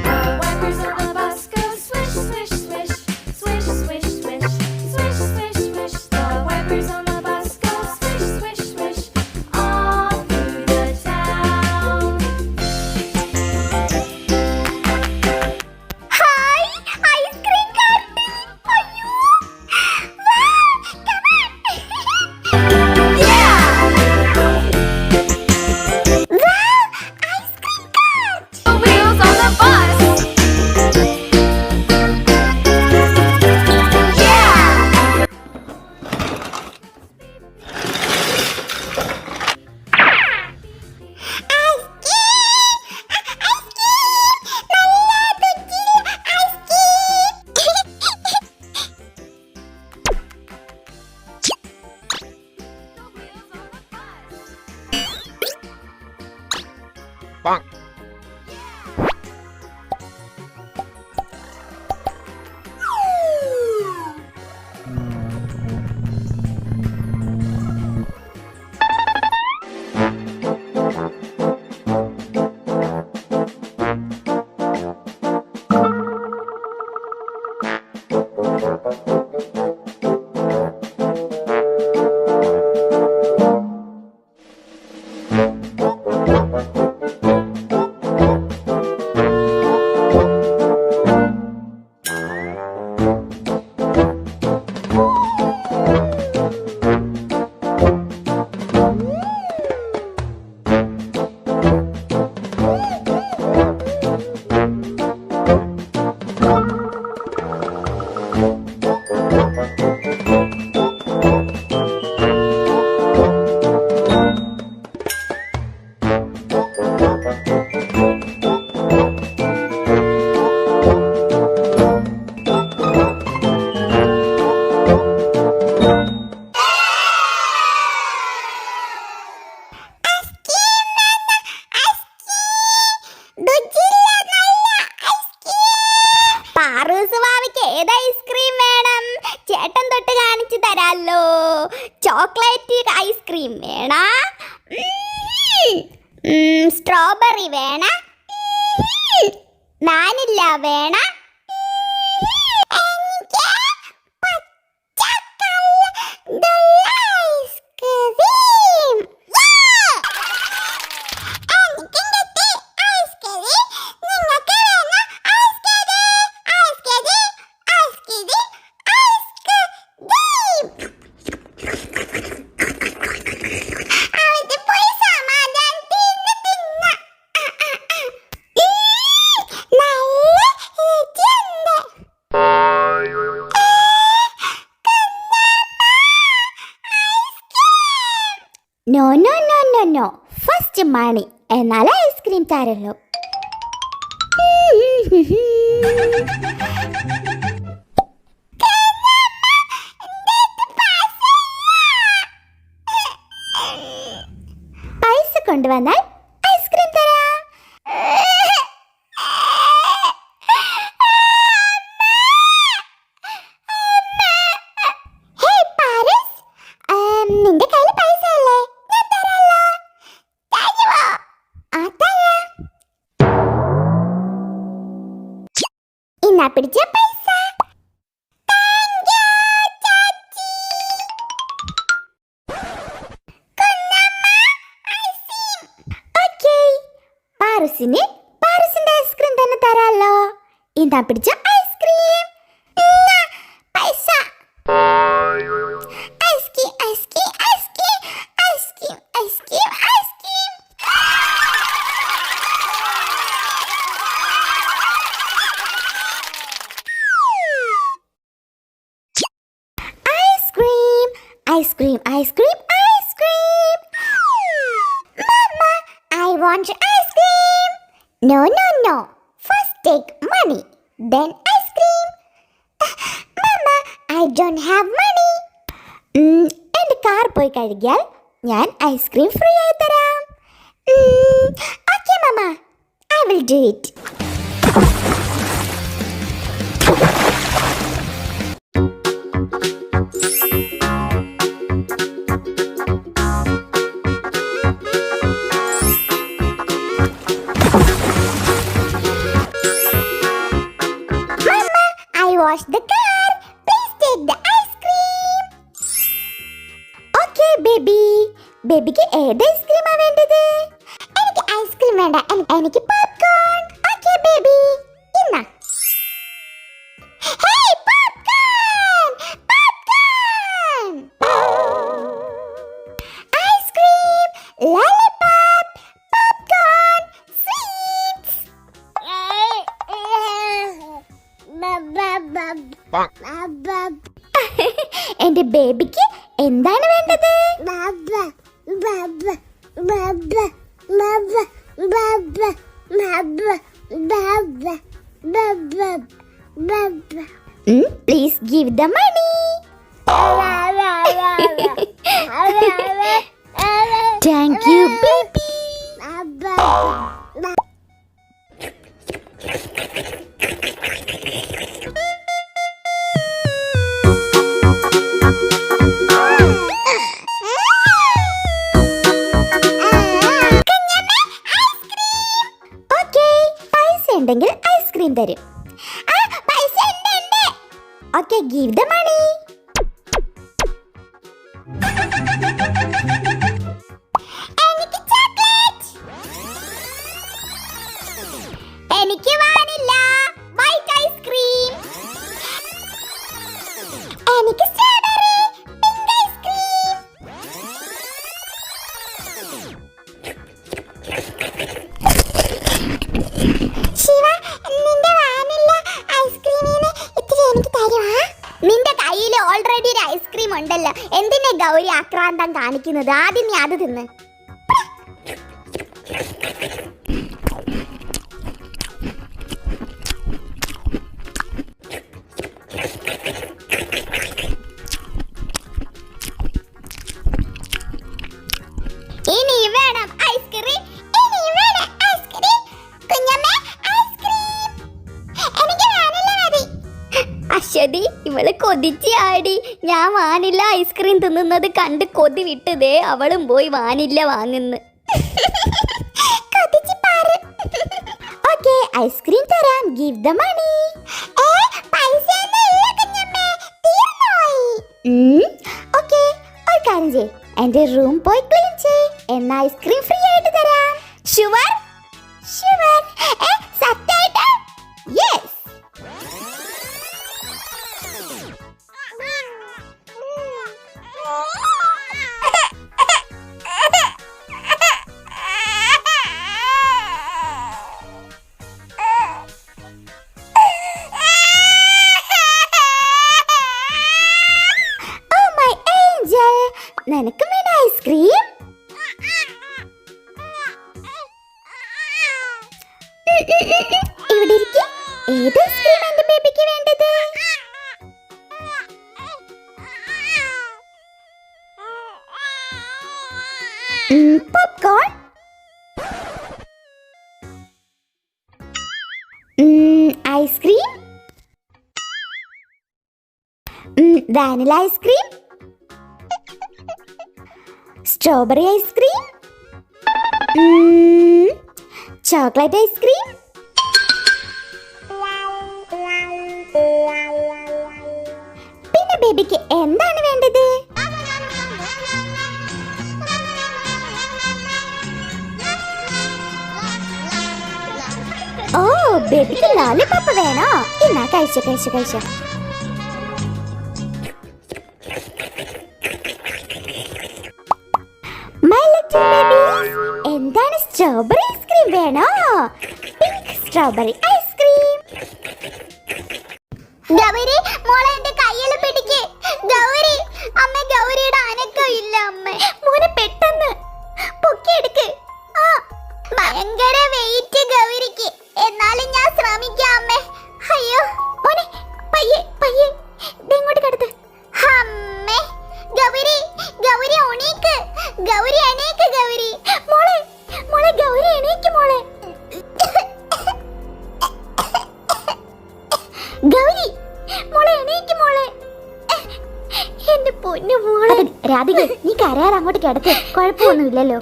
The wipers on the bus go swish, swish, swish, swish, swish, swish, swish, swish, swish. The wipers on the bus go swish, swish, swish, all through the town. Hi, ice cream കാർട്ടി. അയ്യോ. Wow, come on. Wow, ice cream cart. The wheels on the bus. പാറൂസ് മാമിക്ക് ഏത് ice cream വേണം? ചേട്ടൻ തൊട്ട് കാണിച്ചു തരാലോ. ചോക്ലേറ്റ് ഐസ്ക്രീം വേണ? സ്ട്രോബെറി വേണ? വാനില വേണ? No no no no no, first money എന്നാൽ ഐസ്ക്രീം തരല്ലോ. പൈസ കൊണ്ടുവന്നാൽ ഐസ്ക്രീം തരാം. ഹേയ് പാരസ്, നിന്റെ കയ്യിൽ പൈസ അല്ലേ? ഞാൻ തരാലോ. തരുമോ? ആ തരാം. ഇന്നാ പിടിച്ച പൈസ. Thank you, ചാച്ചി. കുഞ്ഞമ്മ, ഐസ്ക്രീം. ഓക്കേ, പാറസിന്റെ ഐസ്ക്രീം തന്നെ തരാലോ. ഇന്നാ പിടിച്ച ice cream ice cream ice cream. Mama, I want ice cream. No, no, no. First take money, then ice cream. Mama, I don't have money. എൻ്റെ കാർ പോയി കഴുകിയാൽ ഞാൻ ഐസ്ക്രീം ഫ്രീ ആയി തരാം. Okay, Mama. I will do it. Mama, I washed the car. Please take the ice cream. Okay baby. ബേബിക്ക് ഏത് ഐസ്ക്രീമാ വേണ്ടത്? എനിക്ക് ഐസ്ക്രീം വേണ്ട, എനിക്ക് പോപ്കോൺ. ഓക്കേ ബേബി, ഇന്നാ. Hey popcorn, popcorn. Ice cream, lollipop, popcorn, sweets. എൻ്റെ ബേബിക്ക് എന്താണ് വേണ്ടത്? Please give the money. Thank you, baby. Okay, പൈസ ഉണ്ടെങ്കിൽ ഐസ്ക്രീം തരും. പൈസ ഉണ്ട്. Okay, give the money. എനിക്ക് ചോക്ലേറ്റ്. എനിക്ക് വാനില, വൈറ്റ് ഐസ്ക്രീം. എനിക്ക് സ്ട്രോബെറി, പിങ്ക് ഐസ്ക്രീം. ശിവ, നിന്റെ വാനില ഐസ്ക്രീമിന് ഇത്തിരി എനിക്ക് തരുവാ? നിന്റെ കയ്യിൽ ഓൾറെഡി ഒരു ഐസ്ക്രീം ഉണ്ടല്ലോ, എന്തിനാ ഗൗരി ആക്രാന്തം കാണിക്കുന്നത്? ആദ്യം നീ അത് തിന്ന്. ഇനി വേണം ഐസ്ക്രീം, ഇനി വേണം ഐസ്ക്രീം. കുഞ്ഞമ്മേ, ഐസ്ക്രീം. എനിക്ക് വാനില മതി. അശ്വതി, ഇവള് കൊതിച്ച് ആടി. ഞാൻ വാനില്ല ഐസ്ക്രീം തിന്നുന്നത് കണ്ട് കൊതി വിട്ടതേ അവളും പോയി വാനില്ല വാങ്ങുന്നു. കൊതിച്ച് പാറ്. ഓക്കെ, ഐസ്ക്രീം തരാം. Give the money. പൈസയൊന്നും ഇല്ല കുഞ്ഞമ്മേ, തീർന്നുപോയി. ഓക്കെ, ഒരു കാര്യം ചെയ്യ്, എന്റെ റൂം പോയി ക്ലീൻ ചെയ്. എന്നാ ഐസ്ക്രീം ഫ്രീ ആയിട്ട് തരാം. ഷുവർ? ഷുവർ. സത്യമായിട്ട്? യെസ്. ഓ മൈ ഏഞ്ചൽ, നിനക്ക് വേണ്ട ഐസ്ക്രീം? ഇവിടെ ഇരിക്ക്. ഏത് ഐസ്ക്രീം എന്റെ ബേബിക്ക് വേണ്ടത്? Popcorn, ice cream, vanilla ice cream, strawberry ice cream, chocolate ice cream. പിന്നെ ബേബിക്ക് എന്താണ് വേണ്ടത്? ഓ, ബേബിക്ക് ലോലിപോപ്പ് വേണോ? എന്നാ കഴിച്ചോ കഴിച്ചോ കഴിച്ചോ. My little babies, എന്താണ് സ്ട്രോബെറി ഐസ്ക്രീം വേണോ? Pink strawberry ice cream. Gauri, Gauri മോളെ എന്റെ കയ്യിൽ പിടിക്ക്. ഗൗരി അമ്മ, ഗൗരിയുടെ അനക്കം ഇല്ല അമ്മ. മോനെ പെട്ടെന്ന് പൊക്കിയെടുക്ക്. ആ ഭയങ്കര വെയിറ്റ് ഗൗരിക്ക്. എന്നാലും ഞാൻ ശ്രമിക്കാം അമ്മേ. അയ്യോ മോനെ പയ്യെ പയ്യെ ദേ ഇങ്ങോട്ട് കിടത്ത്. അമ്മേ. ഗൗരി ഗൗരി എണീക്ക്. ഗൗരി എണീക്ക്. ഗൗരി മോളെ മോളെ ഗൗരി എണീക്ക് മോളെ. ഗൗരി മോളെ എണീക്ക് മോളെ. എന്റെ പൊന്നു മോളെ. രാധിക നീ കരയാറ് അങ്ങോട്ട് കിടക്ക്, കുഴപ്പമൊന്നുമില്ലല്ലോ.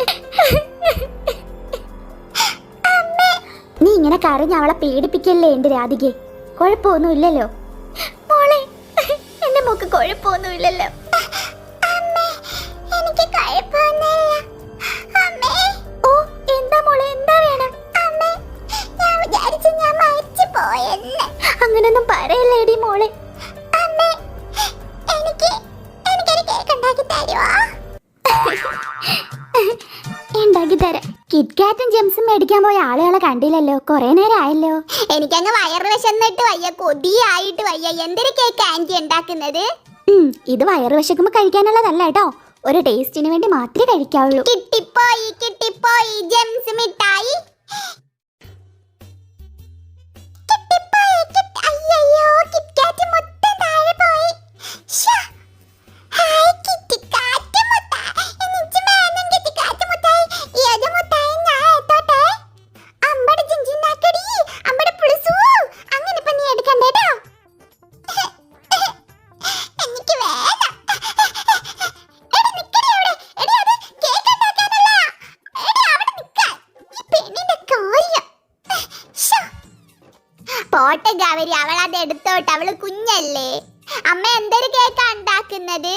നീ ഇങ്ങനെ കരഞ്ഞ് അവളെ പേടിപ്പിക്കല്ലേ എന്റെ രാധികെ, കുഴപ്പമൊന്നുമില്ലല്ലോ മോളെ. എന്റെ മോക്ക് കുഴപ്പമൊന്നുമില്ലല്ലോ. എനിക്ക് കുഴപ്പമൊന്നുമില്ല അമ്മേ. ഓ എന്താ മോളെ, എന്താ വേണം? അമ്മേ, ഞാൻ വിചാരിച്ചു ഞാൻ മരിച്ചു പോയെന്ന്. അങ്ങനൊന്നും പറയല്ലേടി മോളെ. അമ്മേ, എനിക്കൊരു കേക്ക് ഉണ്ടാക്കി തരുമോ? ഉണ്ടാക്കി തരാം. കിറ്റ്കാറ്റും ജെംസും മേടിക്കാൻ പോയ ആളുകളെ കണ്ടില്ലല്ലോ, കുറെ നേരം ആയല്ലോ. എനിക്കങ്ങ് വയറ് വിശന്നിട്ട് വയ്യ, കൊതിയായിട്ട് വയ്യ. എന്തൊരു കേക്ക് ആന്റി ഉണ്ടാക്കുന്നത്? ഇത് വയറ് വിശക്കുമ്പോ കഴിക്കാനുള്ളതല്ല കേട്ടോ, ഒരു ടേസ്റ്റിന് വേണ്ടി മാത്രമേ കഴിക്കാവുള്ളൂ. കിട്ടിപ്പോയി കിട്ടിപ്പോയി ജെംസ് മിഠായി. അയ്യോ, കിറ്റ്കാറ്റ് മൊത്തം താഴെ പോയി. ശ്ശെ. ഹായ് കിറ്റ്കാറ്റ് മുട്ടായി. എനിക്ക് വേണം കിറ്റ്കാറ്റ് മുട്ടായി. ഏത് മുട്ടായി ഞാൻ എടുത്തോട്ടെ? അമ്പടെ ജിഞ്ചിനാക്കടി, അമ്പടെ പുളിസു. അങ്ങനെ ഇപ്പൊ നീ എടുക്കണ്ടേട്ടോ. എനിക്ക് വേണം. എടി നിക്കടി അവിടെ. എടി അത് കേക്ക് ഉണ്ടാക്കാനല്ല. എടി അവിടെ നിക്കാൻ. ഈ പെണ്ണിന്റെ കാര്യം. ശ്ശെ. പോട്ടെ ഗൗരി, അവളത് എടുത്തോട്ടെ, അവള് കുഞ്ഞല്ലേ. അമ്മ എന്തൊരു കേക്കാ ഉണ്ടാക്കുന്നത്?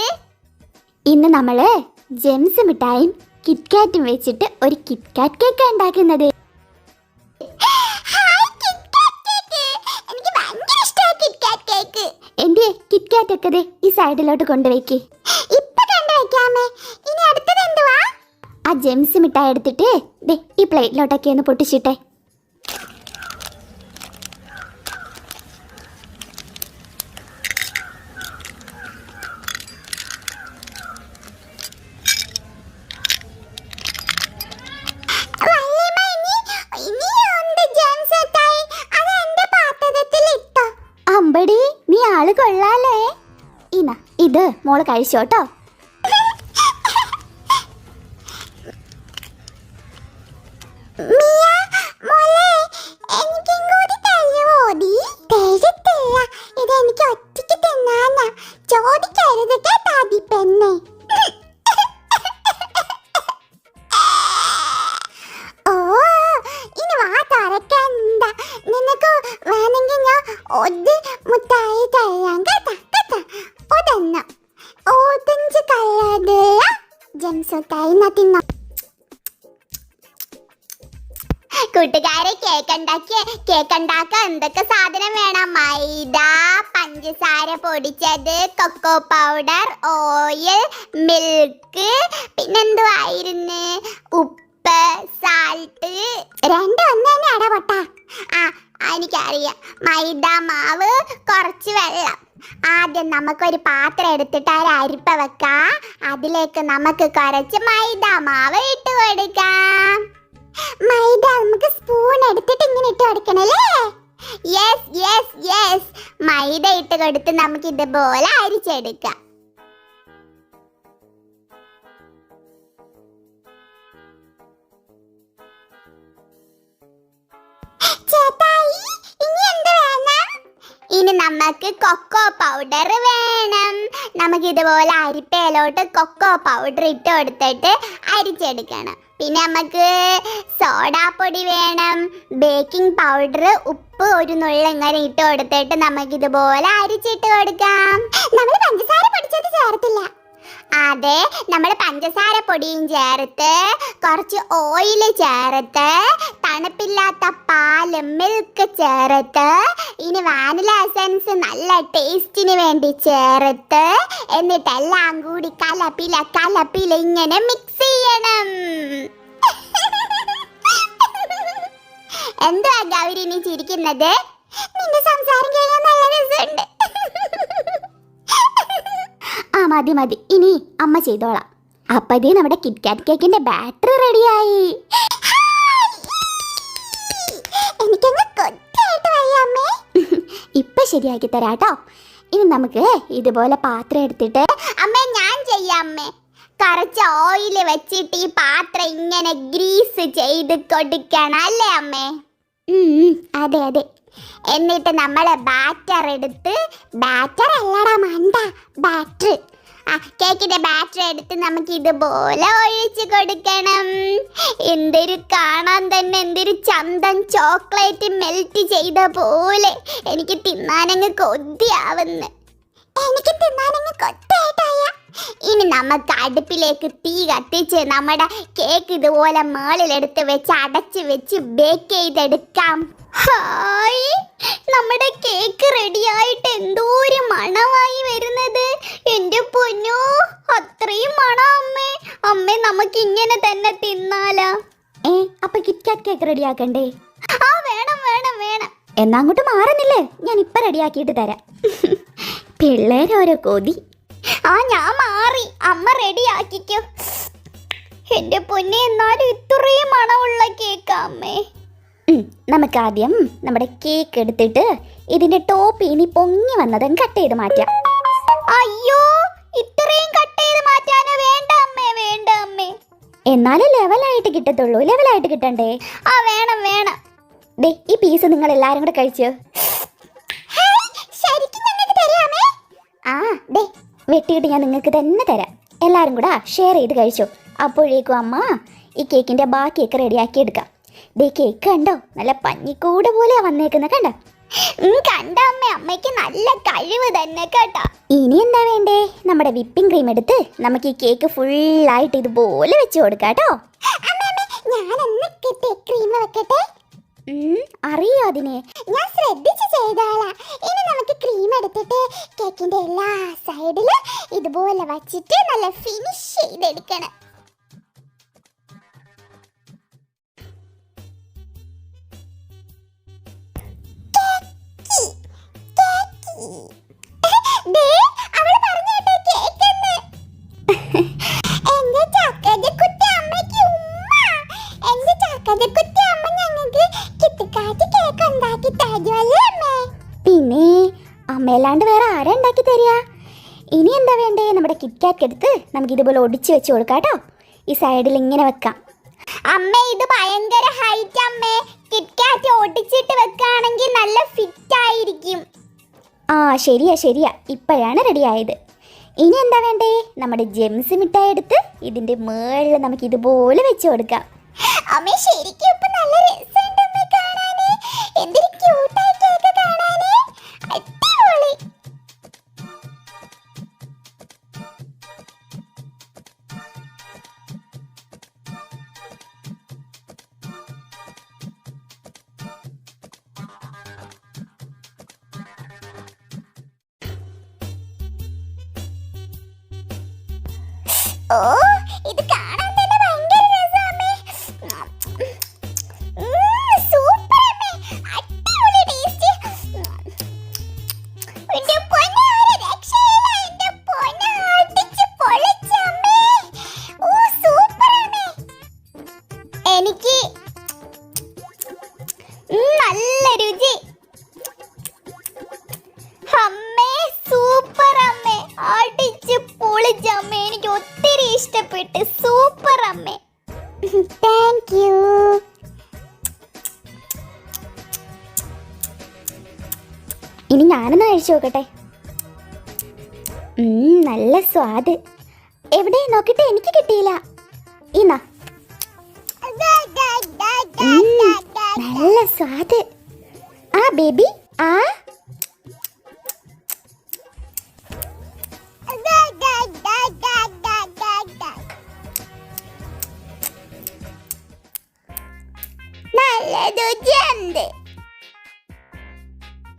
ഇന്ന് നമ്മള് ജെംസ് മിഠായും കിറ്റ്കാറ്റും വെച്ചിട്ട് ഒരു കിറ്റ്കാറ്റ് കേക്ക് ഉണ്ടാക്കുന്നത്. Hi KitKat cake. എനിക്ക് ഭയങ്കര ഇഷ്ടമാണ് കിറ്റ്കാറ്റ് കേക്ക്. എന്റെ കിറ്റ്കാറ്റ് ഒക്കെ ദേ ഈ സൈഡിലോട്ട് കൊണ്ടുവയ്ക്ക്. ഇപ്പൊ കണ്ടുവെക്കാമേ. ഇനി അടുത്തത് എന്തുവാ? ആ ജെംസ് മിഠായി എടുത്തിട്ട് ദേ ഈ പ്ലേറ്റിലോട്ടൊക്കെ ഒന്ന് പൊട്ടിച്ചിട്ടെ. വല്യമ്മ, ഇനി ഉണ്ട് ജെംസ് മിഠായി. അത് എന്റെ പാത്രത്തിൽ ഇട്ടോ. അമ്പടി നീ ആള് കൊള്ളാലേ. ഇന്നാ ഇത് മോള് കഴിച്ചോട്ടോ. മിയ, മോളെ, എനിക്കും കൂടി തരുവോടി? തരത്തില്ല, ഇതെനിക്ക് ഒറ്റയ്ക്ക് തിന്നാനാ. ചോദിക്കരുത് കേട്ടാതി പെണ്ണെ. ഓ, ഇനി വാ തുറക്കണ്ട. നിനക്ക് വേണമെങ്കിൽ ഞാൻ ഒരു മുട്ടായി തരാം കേട്ടാ. കേട്ടാ, ഒരെണ്ണം. ഓറഞ്ച് കളറ് ജെംസ് മുട്ടായി തിന്നോ. കൂട്ടുകാരെ, കേക്ക് ഉണ്ടാക്കാൻ എന്തൊക്കെ സാധനം വേണം? മൈദ, പഞ്ചസാര പൊടിച്ചത്, കൊക്കോ പൗഡർ, ഓയിൽ, മിൽക്ക്, പിന്നെന്തുവായിരുന്നു? ഉപ്പ്, സാൾട്ട്. രണ്ടും ഒന്ന് തന്നെ അടപൊട്ടാ. എനിക്കറിയാം. മൈദ മാവ്, കുറച്ച് വെള്ളം. ആദ്യം നമുക്കൊരു പാത്രം എടുത്തിട്ട് ഒരു അരിപ്പ വെക്കാം. അതിലേക്ക് നമുക്ക് കുറച്ച് മൈദ മാവ് ഇട്ട് കൊടുക്കാം. മൈദ നമുക്ക് സ്പൂൺ എടുത്തിട്ട് ഇങ്ങനെ ഇട്ട് കൊടുക്കണല്ലേ? Yes yes yes. മൈദ ഇട്ട് കൊടുത്ത് നമുക്ക് ഇതുപോലെ അരിച്ചെടുക്കാം. ചേട്ടായി, ഇനി എന്ത് വേണം? ഇനി നമുക്ക് കൊക്കോ പൗഡർ വേണം. നമുക്ക് ഇതുപോലെ അരിപ്പയിലോട്ട് കൊക്കോ പൗഡർ ഇട്ട് കൊടുത്തിട്ട് അരിച്ചെടുക്കണം. പിന്നെ നമുക്ക് സോഡാപ്പൊടി വേണം, ബേക്കിംഗ് പൗഡർ, ഉപ്പ് ഒരു നുള്ള ഇങ്ങനെ ഇട്ട് കൊടുത്തിട്ട് നമുക്ക് ഇതുപോലെ അരിച്ചിട്ട് കൊടുക്കാം. നമ്മൾ പഞ്ചസാര പൊടിച്ചത് ചേർത്തില്ല. അതെ, നമ്മൾ പഞ്ചസാര പൊടിയും ചേർത്ത് കുറച്ച് ഓയിൽ ചേർത്ത് തണുപ്പില്ലാത്ത പാല്, മിൽക്ക് ചേർത്ത് ഇനി വാനില എസൻസ് നല്ല ടേസ്റ്റിന് വേണ്ടി ചേർത്ത് എന്നിട്ടെല്ലാം കൂടി കലപ്പില ഇങ്ങനെ മിക്സ് ചെയ്യണം. എന്തുവാ ഗൗരി നീ ചിരിക്കുന്നത്? നിന്റെ സംസാരം കേൾക്കാൻ നല്ല രസമുണ്ട്. മതി മതി, ഇനി അമ്മ ചെയ്തോളാം. അപ്പതേ നമ്മുടെ കിറ്റ്കാറ്റ് കേക്കിന്റെ ബാറ്ററി റെഡിയായി. എനിക്കങ്ങ് കൊത്തായിട്ട് വയ്യ അമ്മേ. ഇപ്പൊ ശരിയാക്കി തരാട്ടോ. ഇനി നമുക്ക് ഇതുപോലെ പാത്രം എടുത്തിട്ട് അമ്മേ ഞാൻ ചെയ്യാം അമ്മേ. കുറച്ച് ഓയിൽ വെച്ചിട്ട് ഈ പാത്രം ഇങ്ങനെ ഗ്രീസ് ചെയ്ത് കൊടുക്കണം അല്ലേ അമ്മേ? അതെ അതെ. എന്നിട്ട് നമ്മൾ ബാറ്റർ എടുത്ത്, ബാറ്റർ അല്ലടാ മണ്ട, ബാറ്റർ, കേക്കിന്റെ ബാറ്റർ എടുത്ത് നമുക്ക് ഇതുപോലെ ഒഴിച്ച് കൊടുക്കണം. എന്തൊരു കാണാൻ തന്നെ എന്തൊരു ചന്തം, ചോക്ലേറ്റ് മെൽറ്റ് ചെയ്ത പോലെ. എനിക്ക് തിന്നാനങ്ങ് കൊതിയാവുന്നു. എനിക്ക് തിന്നാനങ്ങ് കൊത്തായിട്ടായ. ഇനി നമുക്ക് അടുപ്പിലേക്ക് തീ കത്തിച്ച് നമ്മുടെ കേക്ക് ഇതുപോലെ മുകളിലെടുത്ത് വെച്ച് അടച്ച് വെച്ച് ബേക്ക് ചെയ്തെടുക്കാം. ഹായ്, നമ്മുടെ കേക്ക് റെഡിയായിട്ട് എന്തോ ഒരു മണമായി വരുന്നത്. എൻ്റെ പൊന്നോ, അത്രയും മണം അമ്മേ. അമ്മേ, നമുക്ക് ഇങ്ങനെ തന്നെ തിന്നാലാ? അപ്പൊ കിറ്റ്കാറ്റ് കേക്ക് റെഡിയാക്കണ്ടേ? വേണം വേണം വേണം. എന്നാ അങ്ങോട്ട് മാറുന്നില്ലേ, ഞാൻ ഇപ്പൊ റെഡിയാക്കിയിട്ട് തരാം. പിള്ളേരോരോ കൊതി. ഞാൻ മാറി, അമ്മ റെഡിയാക്കിക്കോ. എൻ്റെ പൊന്നെ, എന്നാലും ഇത്രയും മണമുള്ള കേക്കാ അമ്മേ. നമുക്ക് ആദ്യം നമ്മുടെ കേക്ക് എടുത്തിട്ട് ഇതിന്റെ ടോപ്പ് ഇനി പൊങ്ങി വന്നതും കട്ട് ചെയ്ത് മാറ്റാം. അയ്യോ, ഇത്രയും കട്ട് ചെയ്ത് മാറ്റാനോ? വേണ്ട അമ്മേ, വേണ്ട അമ്മേ. എന്നാലും ലെവലായിട്ട് കിട്ടത്തുള്ളൂ. ലെവലായിട്ട് കിട്ടണ്ടേ? വേണം വേണം. ദേ, ഈ പീസ് നിങ്ങൾ എല്ലാരും കൂടെ കഴിച്ചോ. ശരിക്കും ഞങ്ങൾക്ക് തരാമേ? ദേ, വെട്ടിയിട്ട് ഞാൻ നിങ്ങൾക്ക് തന്നെ തരാം. എല്ലാരും കൂടെ ഷെയർ ചെയ്ത് കഴിച്ചോ. അപ്പോഴേക്കും അമ്മ ഈ കേക്കിന്റെ ബാക്കിയൊക്കെ റെഡിയാക്കി എടുക്കാം. ദേ, കേക്ക് കണ്ടോ, നല്ല പഞ്ഞിക്കൂട് പോലെയാ വന്നേക്കുന്നത്, കണ്ടോ? കണ്ട അമ്മേ, അമ്മയ്ക്ക് നല്ല കഴിവ് തന്നെ കേട്ടോ. ഇനി എന്താ വേണ്ടേ? നമ്മുടെ വിപ്പിംഗ് ക്രീം എടുത്ത് നമുക്ക് ഈ കേക്ക് ഫുള്ളായിട്ട് ഇതുപോലെ വെച്ച് കൊടുക്കാം കേട്ടോ. ഞാനൊന്ന് ക്രീം വെക്കട്ടെ. അറിയോ അതിനെ? ഞാൻ ശ്രദ്ധിച്ച് ചെയ്തോളാം. ഇനി നമുക്ക് ക്രീം എടുത്തിട്ട് കേക്കിന്റെ എല്ലാ സൈഡിലും ഇതുപോലെ വച്ചിട്ട് നല്ല ഫിനിഷ് ചെയ്തെടുക്കണം. പിന്നെ അമ്മയല്ലാണ്ട് വേറെ ആരാ ഉണ്ടാക്കി തരിക? ഇനി എന്താ വേണ്ടേ? നമ്മുടെ കിറ്റ്കാറ്റ് എടുത്ത് നമുക്ക് ഇതുപോലെ ഒടിച്ച് വെച്ച് കൊടുക്കാം കേട്ടോ. ഈ സൈഡിൽ ഇങ്ങനെ വെക്കാം. അമ്മേ, ഇത് ഭയങ്കര ഹൈറ്റ് അമ്മേ. കിറ്റ്കാറ്റ് ഒടിച്ചിട്ട് വെക്കുകയാണെങ്കിൽ നല്ല ഫിറ്റ് ആയിരിക്കും. ശരിയാ ശരിയാ, ഇപ്പോഴാണ് റെഡി ആയത്. ഇനി എന്താ വേണ്ടേ? നമ്മുടെ ജെംസ് മിഠായി എടുത്ത് ഇതിന്റെ മുകളിൽ നമുക്ക് ഇതുപോലെ വെച്ച് കൊടുക്കാം. അമ്മേ, ശരിക്കും ഇപ്പൊ നല്ല രസമുണ്ട് അമ്മേ കാണാന്. എന്തൊരു ക്യൂട്ടായി കേക്ക് കാണാന്. അടിപൊളി. ഇത് കാണാൻ തന്നെ ഭയങ്കര രസമേ. സൂപ്പർ അമ്മേ, അടിപൊളി ടേസ്റ്റ്. എന്റെ പൊന്നേ, ഒരു രക്ഷയില്ല. എന്റെ പൊന്നേ, അടിച്ച് പൊളിച്ചമ്മേ. സൂപ്പർ അമ്മേ. എനിക്ക് നല്ല രുചി. അമ്മേ, സൂപ്പർ അമ്മേ, അടിച്ച് പൊളിച്ചമ്മേ. എനിക്ക് ഒത്തിരി ഇഷ്ടപ്പെട്ട്. സൂപ്പർ അമ്മേ. Thank you. ഇനി ഞാനൊന്ന് കഴിച്ചു നോക്കട്ടെ. നല്ല സ്വാദ്. എവിടെ നോക്കിട്ട് എനിക്ക് കിട്ടിയില്ല. ഇന്നാ, നല്ല സ്വാദ്. ബേബി